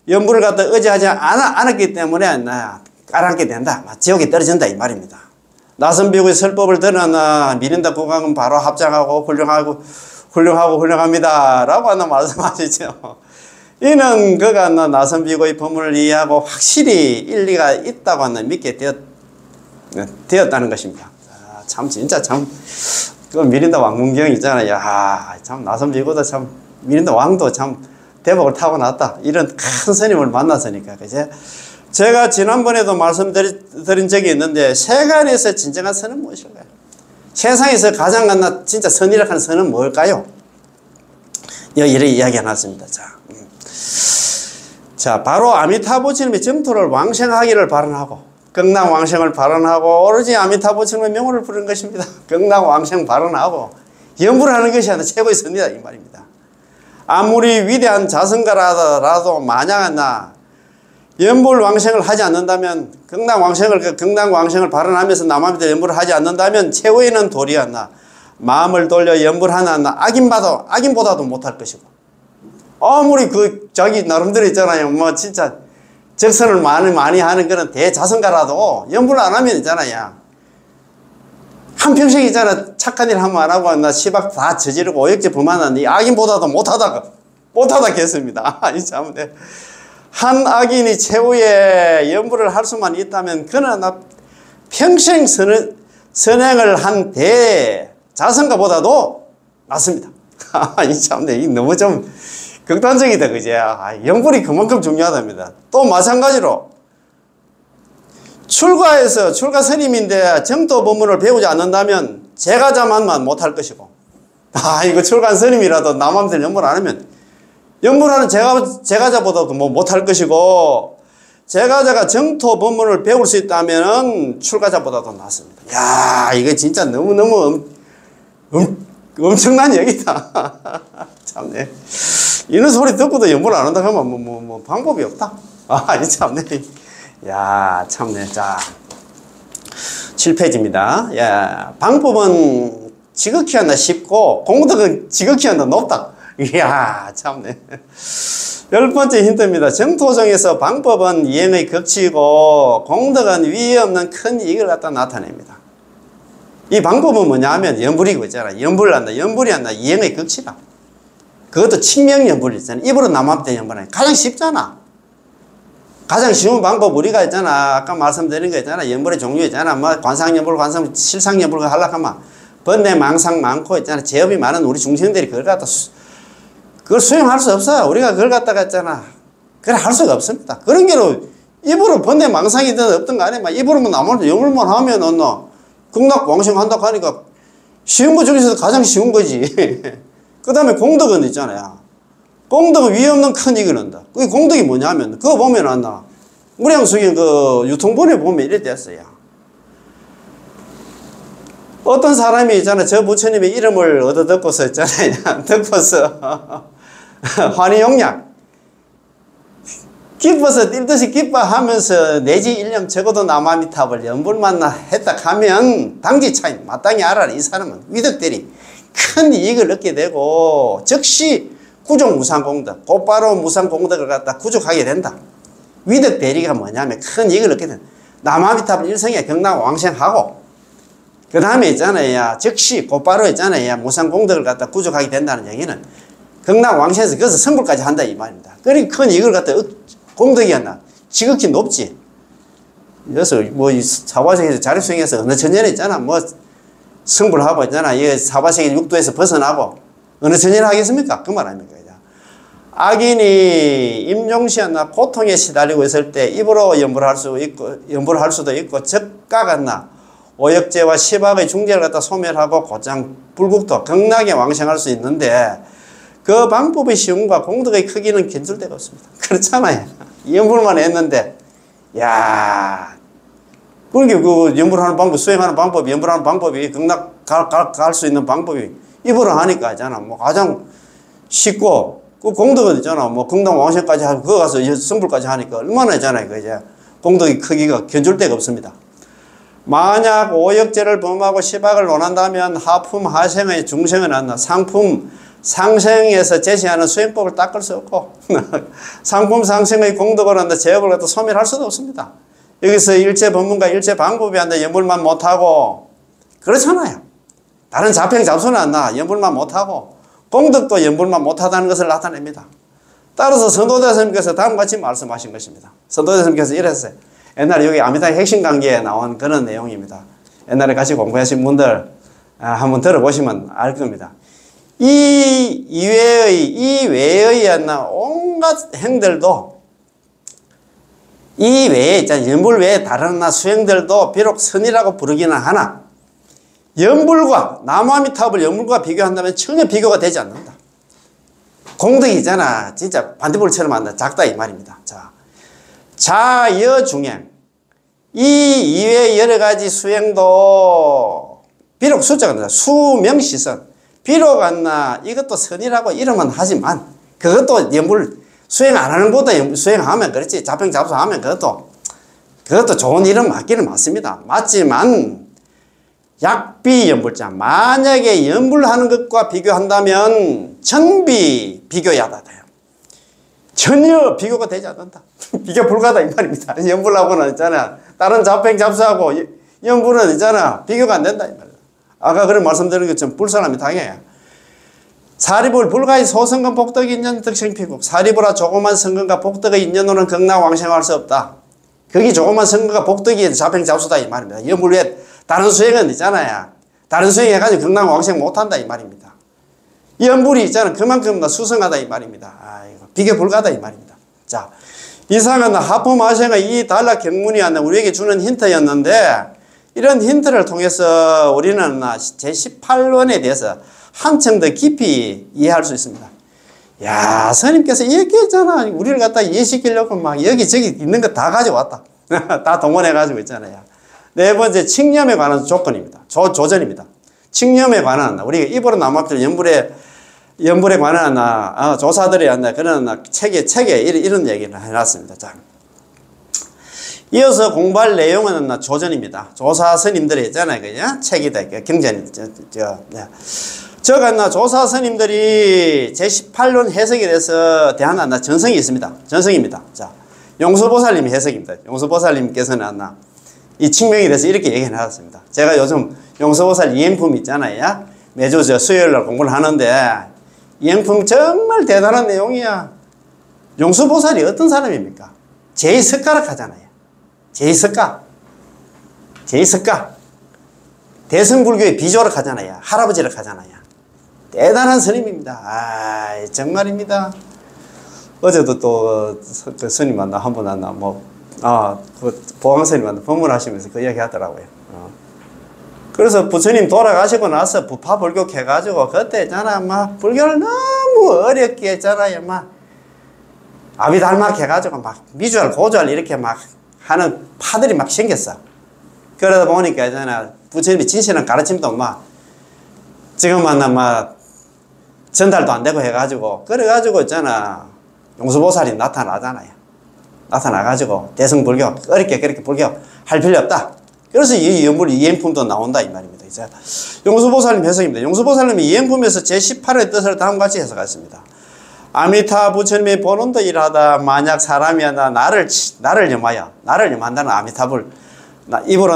연불을 갖다 의지하지 않았기 때문에 가라앉게 된다. 지옥에 떨어진다, 이 말입니다. 나선비구의 설법을 들은 미린다 국왕은 바로 합장하고 훌륭합니다 라고 하나 말씀하시죠. 이는 그가 나선비구의 법문을 이해하고 확실히 일리가 있다고 하나 믿게 되었다는 것입니다. 참 진짜 참 그 미린다 왕문경 있잖아요. 야, 참 나선비구도 참 미린다 왕도 참 대복을 타고났다. 이런 큰 스님을 만났으니까. 그제? 제가 지난번에도 말씀드린 적이 있는데 세간에서 진정한 선은 무엇일까요? 세상에서 가장 진짜 선이라고 하는 선은 뭘까요? 이렇게 이야기해놨습니다. 자, 바로 아미타부처님의 정토를 왕생하기를 발언하고 극락왕생을 발언하고 오로지 아미타부처님의 명호를 부르는 것입니다. 극락왕생 발언하고 연불하는 것이 최고의 선이다, 이 말입니다. 아무리 위대한 자선가라도 만약 연불왕생을 하지 않는다면 극락왕생을 발언하면서 남아미타 연불을 하지 않는다면 최후에는 도리야 마음을 돌려 연불하는 악인보다도 못할 것이고 아무리 자기 나름대로 있잖아요. 뭐 진짜 적선을 많이 하는 그런 대자선가라도 연불을 안 하면 있잖아요. 한평생 있잖아. 착한 일 하면 안 하고 시박 다 저지르고 오역죄 범하는 이 악인보다도 못하다겠습니다. 한 악인이 최후에 연불을 할 수만 있다면 그는 평생 선행을 한 대자선가보다도 낫습니다. 이 너무 좀 극단적이다, 그제? 연불이 그만큼 중요하답니다. 또 마찬가지로 출가 스님인데 정토 법문을 배우지 않는다면 제가자만만 못할 것이고, 이거 출가 스님이라도 남한테 연불 안 하면 연불하는 제가자보다도 못할 것이고, 제가자가 정토 법문을 배울 수 있다면 출가자보다도 낫습니다. 야, 이거 진짜 너무너무 엄청난 얘기다. 참네. 이런 소리 듣고도 연불 안 한다 하면 방법이 없다. 참네. 야, 참네. 자, 7페이지입니다. 야, 방법은 지극히 쉽고 공덕은 지극히 높다. 이야, 참네. 10번째 힌트입니다. 정토정에서 방법은 이행의 극치고 공덕은 위에 없는 큰 이익을 갖다 나타냅니다. 이 방법은 뭐냐 하면 연불이고 있잖아. 연불이 한다. 이행의 극치다. 그것도 칭명연불이 있잖아. 입으로 남한테 연불하니 가장 쉽잖아. 가장 쉬운 방법 우리가 있잖아. 아까 말씀드린 거 있잖아. 연불의 종류 있잖아. 관상연불, 실상연불 하려고 하면 번뇌, 망상 많고 있잖아. 제업이 많은 우리 중생들이 그걸 수용할 수 없어요. 우리가 그걸 갖다가 있잖아. 그걸 할 수가 없습니다. 그런 게로 입으로 번뇌, 망상이든 없든 간에 입으로만 남한테 연불만 하면 극락왕생 한다고 하니까 쉬운 것 중에서도 가장 쉬운 거지. 그 다음에 공덕은 있잖아요. 공덕은 위에 없는 큰 이익을 한다. 그게 공덕이 뭐냐면, 그거 보면 무량수경 유통본에 보면 이래 됐어요. 어떤 사람이 있잖아요. 저 부처님의 이름을 얻어 듣고서 있잖아요. 듣고서 환희용약. 기뻐서 뛸듯이 기뻐하면서 내지 1년 적어도 남아미탑을 연불만 했다 하면 당지 차이 마땅히 알아라. 이 사람은 위덕들이 큰 이익을 얻게 되고 즉시 구족 무상공덕, 곧바로 무상공덕을 갖다 구족하게 된다. 위덕 대리가 뭐냐면 큰 이익을 얻게 된다. 남아미탑을 일성에 극락왕생하고 그 다음에 있잖아요. 즉시 곧바로 있잖아요. 무상공덕을 갖다 구족하게 된다는 얘기는 극락왕생에서 그래서 성불까지 한다 이 말입니다. 그러니까 큰 이익을 갖다 공덕이 지극히 높지. 그래서 사바세계에서 자립수행해서 어느 천년에 있잖아. 성불하고 있잖아. 이 사바세계 육도에서 벗어나고 어느 천년을 하겠습니까? 그 말 아닙니까? 악인이 임종시였나 고통에 시달리고 있을 때 입으로 연불할 수도 있고 적가가 오역제와 시박의 중재를 갖다 소멸하고 곧장 불국토 극락에 왕생할 수 있는데 그 방법의 쉬움과 공덕의 크기는 견줄 데가 없습니다. 그렇잖아요. 연불만 했는데 야 그러게 그 연불하는 방법, 수행하는 방법이, 연불하는 방법이 극락 갈 수 있는 방법이 입으로 하니까 있잖아. 뭐 가장 쉽고 그 공덕은 있잖아. 뭐 극락 왕생까지 하고 그거 가서 성불까지 하니까 얼마나 있잖아요. 그 이제 공덕의 크기가 견줄 데가 없습니다. 만약 오역제를 범하고 시박을 논한다면 하품 하생의 중생은 안나 상품 상생에서 제시하는 수행법을 닦을 수 없고 상품 상생의 공덕을 한다 제업을 갖다 소멸할 수도 없습니다. 여기서 일체 법문과 일체 방법이 한다 연불만 못하고 그렇잖아요. 다른 자평 잡수는 안나 연불만 못하고 공덕도 연불만 못하다는 것을 나타냅니다. 따라서 선도대스님께서 다음과 같이 말씀하신 것입니다. 선도대스님께서 이랬어요. 옛날에 여기 아미타의 핵심 강의에 나온 그런 내용입니다. 옛날에 같이 공부하신 분들 한번 들어보시면 알 겁니다. 이 외의 온갖 행들도 이 외에 있잖아요. 연불 외에 다른 수행들도 비록 선이라고 부르기는 하나 연불과 나무아미타불 연불과 비교한다면 전혀 비교가 되지 않는다. 공덕이 있잖아. 진짜 반딧불처럼 한다. 작다 이 말입니다. 자, 자여중행 이 이외의 여러 가지 수행도 비록 숫자가 아니라 수명시선 비록 안나 이것도 선이라고 이름은 하지만 그것도 연불 수행 안 하는 것보다 수행하면 그렇지 자평 잡수하면 그것도 좋은 이름 맞기는 맞습니다. 맞지만 약비 연불자 만약에 연불하는 것과 비교한다면 천비 비교야다 돼요. 전혀 비교가 되지 않는다. 비교 불가다 이 말입니다. 연불하고는 있잖아 다른 자평 잡수하고 연불은 있잖아 비교가 안 된다 이 말이야. 아까 그런 말씀드린 것처럼 불사람이 당해요. 사리불 불가의 소성근 복덕이 인연 득생피국 사리불아 조그만 성근과 복덕의 인연으로는 극락 왕생할 수 없다. 거기 조그만 성근과 복덕이 자평 잡수다 이 말입니다. 연불 외에 다른 수행은 있잖아요. 다른 수행 해가지고 극락 왕생 못한다 이 말입니다. 연불이 있잖아 그만큼 수성하다 이 말입니다. 아이고 비교 불가다 이 말입니다. 자 이상은 하품하생의 이 단락 경문이 우리에게 주는 힌트였는데 이런 힌트를 통해서 우리는 제18원에 대해서 한층 더 깊이 이해할 수 있습니다. 야, 스님께서 얘기했잖아. 우리를 갖다 이해시키려고 막 여기저기 있는 거 다 가져왔다. 다 동원해가지고 있잖아요. 네 번째, 칙념에 관한 조건입니다. 조전입니다. 칙념에 관한, 우리가 입으로 남합들 연불에 관한 조사들이 그런 책에 이런 얘기를 해놨습니다. 자. 이어서 공부할 내용은 조전입니다. 조사 스님들이 있잖아요. 그냥 책이다. 경전이. 조사 스님들이 제18론 해석에 대해서 대한 전성이 있습니다. 전성입니다. 자, 용수보살님 해석입니다. 용수보살님께서는 이 칙명에 대해서 이렇게 얘기해 놨습니다. 제가 요즘 용수보살 이행품 있잖아요. 매주 수요일날 공부를 하는데 이행품 정말 대단한 내용이야. 용수보살이 어떤 사람입니까? 제2석가락 하잖아요. 제2석가. 대승불교의 비조락 하잖아요. 할아버지락 하잖아요. 대단한 스님입니다. 정말입니다. 어제도 또 그 스님 만나 한 분 만나 그 보광스님 만나 법문하시면서 그 이야기 하더라고요. 그래서 부처님 돌아가시고 나서 부파불교 해가지고 그때 있잖아 막 불교를 너무 어렵게 했잖아요. 막 아비달막 해가지고 막 미주알 고주알 이렇게 막 하는 파들이 막 생겼어. 그러다 보니까 있잖아 부처님이 진실한 가르침도 막 지금은 막 전달도 안 되고 해가지고 그래가지고 있잖아 용수보살이 나타나잖아요. 나타나가지고 대승불교 어렵게 그렇게 불교 할 필요 없다. 그래서 이 연불 이행품도 나온다 이 말입니다. 이제 용수보살님 해석입니다. 용수보살님이 이행품에서 제18의 뜻을 다음과 같이 해석했습니다. 아미타 부처님의 본원도 일하다 만약 사람이 나를 염한다는 아미타불 입으로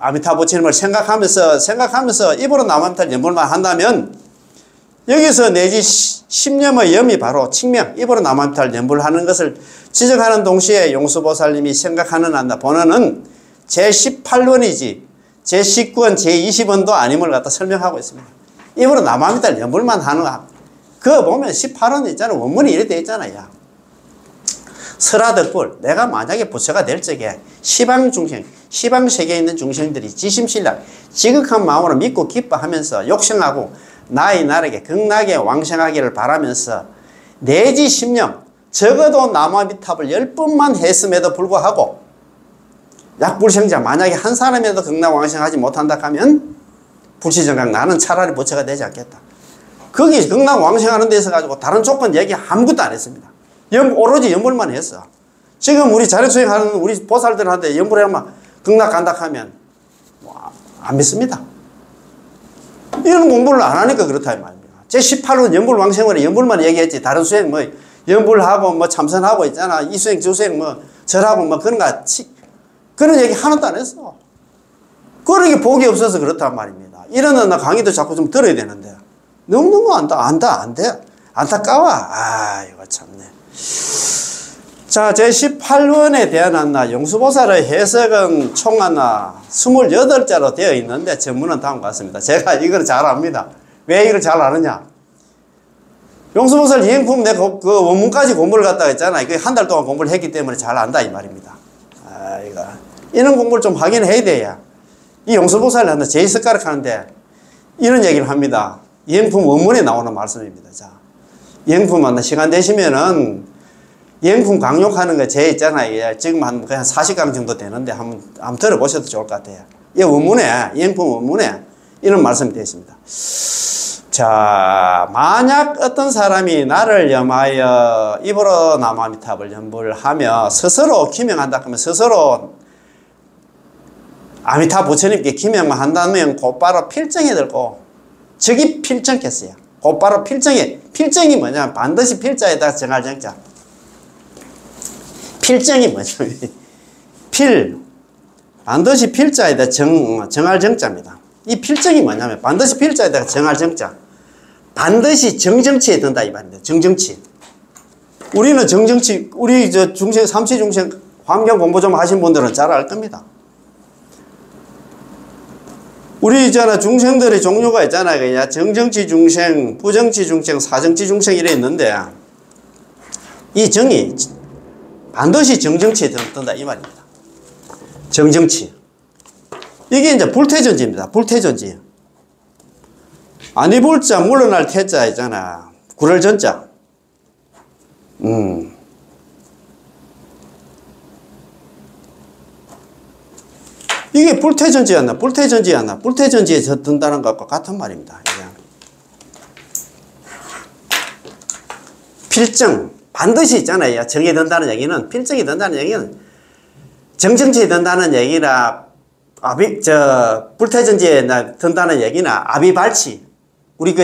아미타 부처님을 생각하면서 입으로 남아미타를 연불만 한다면 여기서 내지 10념의 염이 바로 칙명 입으로 남아미타를 연불하는 것을 지적하는 동시에 용수보살님이 생각하는 본원은 제18원이지 제19원 제20원도 아님을 갖다 설명하고 있습니다. 입으로 남아미타를 연불만 하는 그거 보면 18원 있잖아. 원문이 이렇게 되어 있잖아요. 설하덕불 내가 만약에 부처가 될 적에 시방중생 시방세계에 있는 중생들이 지심신락 지극한 마음으로 믿고 기뻐하면서 욕심하고 나의 나에게 극락에 왕생하기를 바라면서 내지 10년 적어도 나무아미탑을 10번만 했음에도 불구하고 약불생자 만약에 한 사람이라도 극락 왕생하지 못한다 하면 불시정각 나는 차라리 부처가 되지 않겠다. 거기 극락 왕생하는 데서 가지고 다른 조건 얘기 아무것도 안 했습니다. 오로지 연불만 했어. 지금 우리 자력수행하는 우리 보살들한테 연불하면 극락 간다 하면 안 믿습니다. 이런 공부를 안 하니까 그렇다 이 말입니다. 제18호 연불 왕생원에 연불만 얘기했지 다른 수행 뭐 연불하고 뭐 참선하고 있잖아. 이 수행 저 수행 뭐 절하고 뭐 그런 거 그런 얘기 하나도 안 했어. 그러게 복이 없어서 그렇단 말입니다. 이러는 나 강의도 자꾸 좀 들어야 되는데 너무너무 안 돼. 안타까워. 아 이거 참네. 자, 제18원에 대한 용수보살의 해석은 총 28자로 되어 있는데 전문은 다음과 같습니다. 제가 이걸 잘 압니다. 왜 이걸 잘 아느냐? 용수보살 이행품 내가 그 원문까지 공부를 갖다가 했잖아요. 한 달 동안 공부를 했기 때문에 잘 안다 이 말입니다. 이런 공부를 좀 하긴 해야 돼야. 이 용수보살을 한다 제2석가락 하는데 이런 얘기를 합니다. 이행품 원문에 나오는 말씀입니다. 자, 이행품 시간 되시면은 이행품 강력하는 거 제 있잖아요. 지금 한 40강 정도 되는데 한번 들어보셔도 좋을 것 같아요. 이 원문에, 이행품 원문에 이런 말씀이 되어 있습니다. 자, 만약 어떤 사람이 나를 염하여 입으로 나무아미탑을 연불 하며 스스로 기명한다 하면 스스로 아미타 부처님께 기명만 한다면 곧바로 필정에 들고 적이 필정했어요. 곧바로 필정이 뭐냐면 반드시 필자에다 정할 정자. 필정이 뭐죠? 반드시 필자에다 정할 정자입니다. 이 필정이 뭐냐면 반드시 필자에다가 정할 정자. 반드시 정정치에 든다 이 말입니다. 정정치. 우리는 정정치, 우리 중생, 삼시 중생 환경 공부 좀 하신 분들은 잘 알 겁니다. 우리 있잖아 중생들의 종류가 있잖아요. 그냥 정정치 중생, 부정치 중생, 사정치 중생 이래 있는데 이 정이 반드시 정정치에 든다 이 말입니다. 정정치. 이게 이제 불태전지입니다. 불태전지. 아니 불자 물러날 태자 있잖아. 구럴 전자. 이게 불태전지였나? 불태전지에 든다는 것과 같은 말입니다. 필정. 반드시 있잖아요. 정이 든다는 얘기는, 필정이 든다는 얘기는 정정치에 든다는 얘기나, 불태전지에 든다는 얘기나, 아비발치. 우리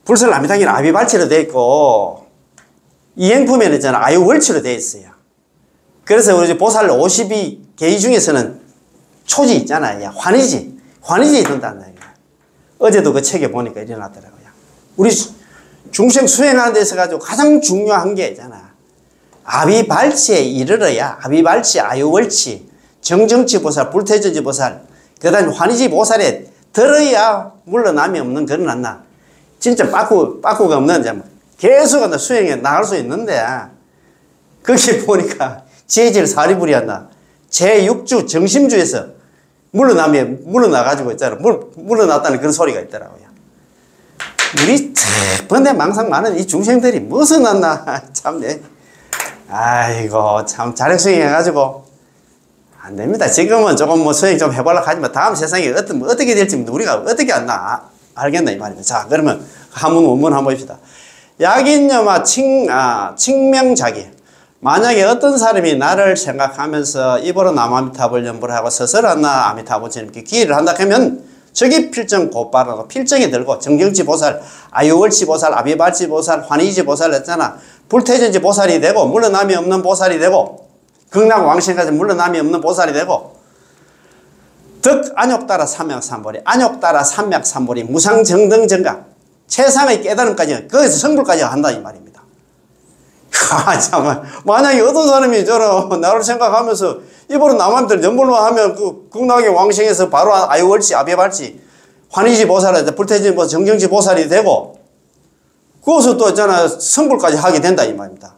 불설 아미당에는 아비발치로 되어 있고, 이행품에는 있잖아. 아유월치로 되어 있어요. 그래서 우리 보살 52개의 중에서는 초지 있잖아요. 환희지에 든다는 얘기야. 어제도 그 책에 보니까 일어났더라고요. 우리 중생 수행하는 데서 가지고 가장 중요한 게 있잖아. 아비발치에 이르러야 아비발치, 아유월치, 정정치 보살, 불태전지 보살, 그 다음에 환희지 보살에 들어야 물러남이 없는 그런 안나. 진짜 빠꾸가 없는 계속 수행에 나갈 수 있는데 거기 보니까 제질 사리불이 한다. 제6주 정심주에서 물러나가지고 있잖아. 물러났다는 그런 소리가 있더라고요. 우리 번데 망상 많은 이 중생들이 무슨 났나 참네. 아이고 참 자력수행 해가지고 안 됩니다. 지금은 조금 뭐 수행 좀 해보려고 하지만 다음 세상에 어떻게 될지 우리가 어떻게 알겠나 이 말입니다. 자 그러면 한문 원문 한번 봅시다. 약인여마 칭명자기. 만약에 어떤 사람이 나를 생각하면서 입으로 나무아미탑을 연불하고 스스로 아미타부처님께 기회를 한다 하면 저기 필정 곧바로 필정에 들고 정정치 보살, 아유월치 보살, 아비발치 보살, 환희지 보살 했잖아. 불태전지 보살이 되고 물러남이 없는 보살이 되고 극락 왕생까지 물러남이 없는 보살이 되고 득 안욕따라 삼맥삼보리, 안욕따라 삼맥삼보리, 무상정등정각 최상의 깨달음까지 거기서 성불까지 한다 이 말입니다. 참 만약에 어떤 사람이 나를 생각하면서 입으로 남한테 연불로 하면 그 극락의 왕생에서 바로 아유월치, 아비발치, 환희지 보살, 불태전지 보살, 정정치 보살이 되고 그것을 또 있잖아 성불까지 하게 된다 이 말입니다.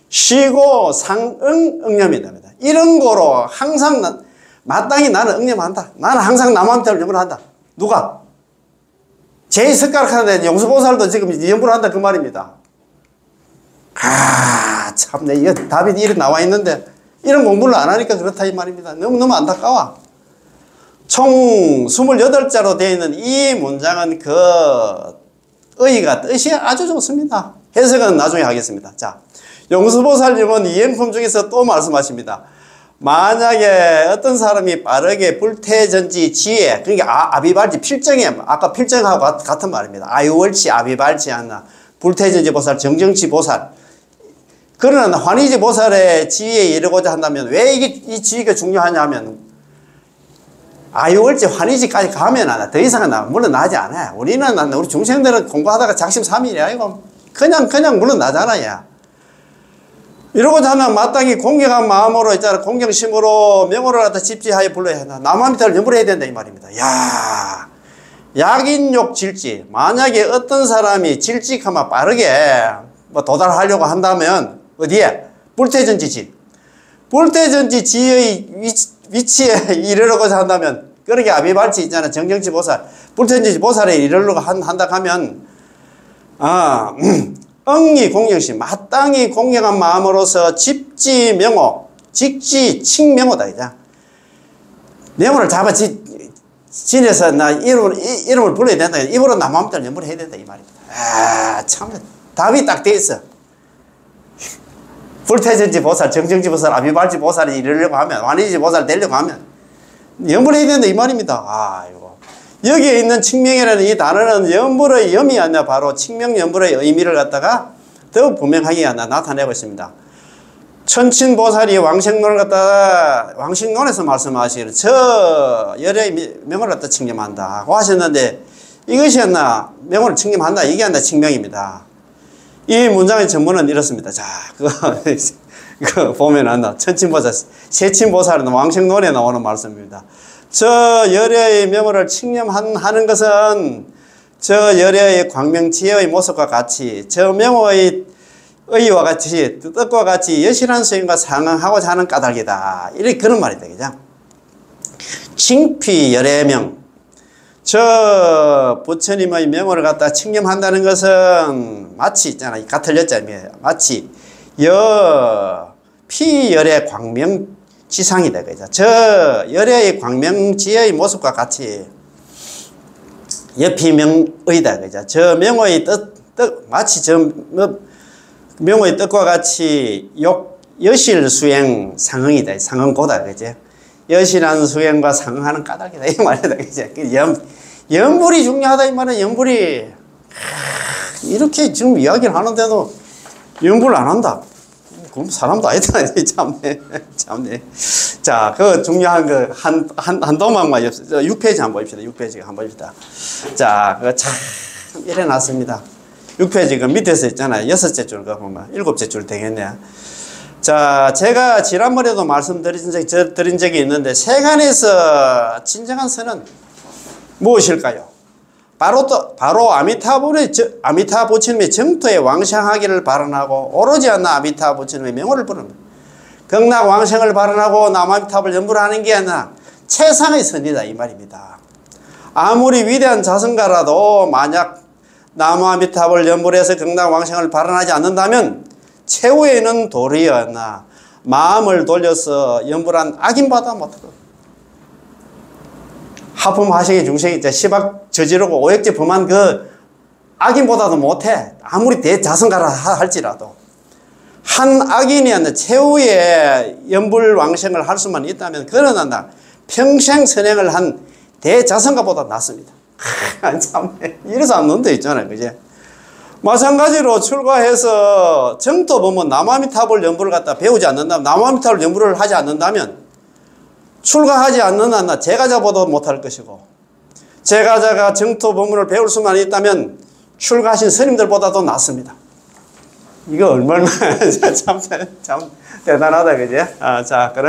쉬고 상응응념이랍니다. 이런 거로 항상 마땅히 나는 응념한다. 나는 항상 남한테를 염불한다. 누가? 제2석가락하는데 용수보살도 지금 염불한다 그 말입니다. 참네. 이거 답이 이렇게 나와 있는데 이런 공부를 안 하니까 그렇다 이 말입니다. 너무너무 안타까워. 총 28자로 되어 있는 이 문장은 그 의의가 뜻이 아주 좋습니다. 해석은 나중에 하겠습니다. 자, 용수보살님은 이행품 중에서 또 말씀하십니다. 만약에 어떤 사람이 빠르게 불태전지 지혜, 그러니까 아비발치 필정에, 아까 필정하고 같은 말입니다. 아유월치 아비발치 하나, 불태전지 보살, 정정치 보살. 그러나 환희지 보살의 지혜에 이르고자 한다면 왜 이 지혜가 중요하냐면 아유월치 환희지까지 가면 더 이상은 물러나지 않아요. 우리 중생들은 공부하다가 작심삼일이 아니고 그냥 물러나잖아요. 이러고자 하면 마땅히 공경한 마음으로 있잖아. 공경심으로 명호를 갖다 집지하여 불러야 한다. 남아미타를 염불해야 된다 이 말입니다. 야, 약인욕 질지. 만약에 어떤 사람이 질직하면 빠르게 도달하려고 한다면 어디에? 불태전지지. 불태전지 지의 위치에 이르려고자 한다면 그렇게 아비발치 있잖아. 정정치 보살. 불태전지 보살에 이르려고 한다 하면 응리 공경심, 마땅히 공경한 마음으로서 집지 명호, 직지 칭명호다. 이제 명호를 잡아 지내서 나 이름을 불러야 된다. 입으로 나 마음대로 연불을 해야 된다 이 말입니다. 참 답이 딱 돼 있어. 불태전지 보살, 정정지 보살, 아비발치 보살이 이르려고 하면, 환희지 보살 되려고 하면 연불을 해야 된다 이 말입니다. 여기에 있는 칭명이라는 이 단어는 연불의 염이 아니라 바로 칭명연불의 의미를 갖다가 더욱 분명하게 나타내고 있습니다. 천친보살이 왕생론을 갖다가 왕생론에서 말씀하시기를 저 열의 명호를 갖다 칭념한다고 하셨는데 이것이 명호를 칭념한다 이게 칭명입니다. 이 문장의 전문은 이렇습니다. 자, 그거 보면 천친보살, 세친보살은 왕생론에 나오는 말씀입니다. 저 열애의 명호를 칭념하는 것은 저 열애의 광명지혜의 모습과 같이 저 명호의 의와 같이 뜻과 같이 여실한 수행과 상응하고자 하는 까닭이다. 이렇게 그런 말이다. 그죠? 칭피 열애명. 저 부처님의 명호를 갖다 칭념한다는 것은 마치 있잖아. 같은 여자입니다. 마치 피열애 광명 지상이다. 그죠? 저 열애의 광명지혜의 모습과 같이 여피명의다. 그죠? 저 명호의 마치 저 명호의 뜻과 같이 여실 수행 상응이다. 상응고다. 그죠? 여실한 수행과 상응하는 까닭이다. 이 말이다. 그죠? 연불이 중요하다. 이 말은 연불이. 이렇게 지금 이야기를 하는데도 연불을 안 한다. 그럼 사람도 아니다. 참네. 자, 그 중요한 한 도망만 6페이지 한번 봅시다. 6페이지 한번 봅시다. 자, 참 이래놨습니다. 6페이지 그 밑에서 있잖아요. 6째 줄 거 보면 7째 줄 되겠네. 자, 제가 지난번에도 말씀드린 적이 있는데 세간에서 진정한 선은 무엇일까요? 바로 아미타 부처님의 정토에 왕생하기를 발언하고 오로지 아미타 부처님의 명호를 부릅니다. 극락 왕생을 발언하고 남아미탑을 연불하는 게 아니라 최상의 선이다 이 말입니다. 아무리 위대한 자성가라도 만약 남아미탑을 연불해서 극락 왕생을 발언하지 않는다면 최후에는 도리어 마음을 돌려서 연불한 악인보다 못하고 하품하시기 중생이 시박 저지르고 오역죄 범한 그 악인보다도 못해. 아무리 대자성가라 할지라도 한 악인이 최후의 연불왕생을 할 수만 있다면 그는 평생 선행을 한 대자성가보다 낫습니다. 참 이래서 안 논데 있잖아요. 그제? 마찬가지로 출가해서 정토 보면 남아미탑을 연불을 갖다 배우지 않는다면 남아미탑을 연불을 하지 않는다면 출가하지 않는 제가자보다 못할 것이고 제가자가 정토 법문을 배울 수만 있다면 출가하신 스님들보다도 낫습니다. 이거 얼마나 참 대단하다. 그지? 자, 그럼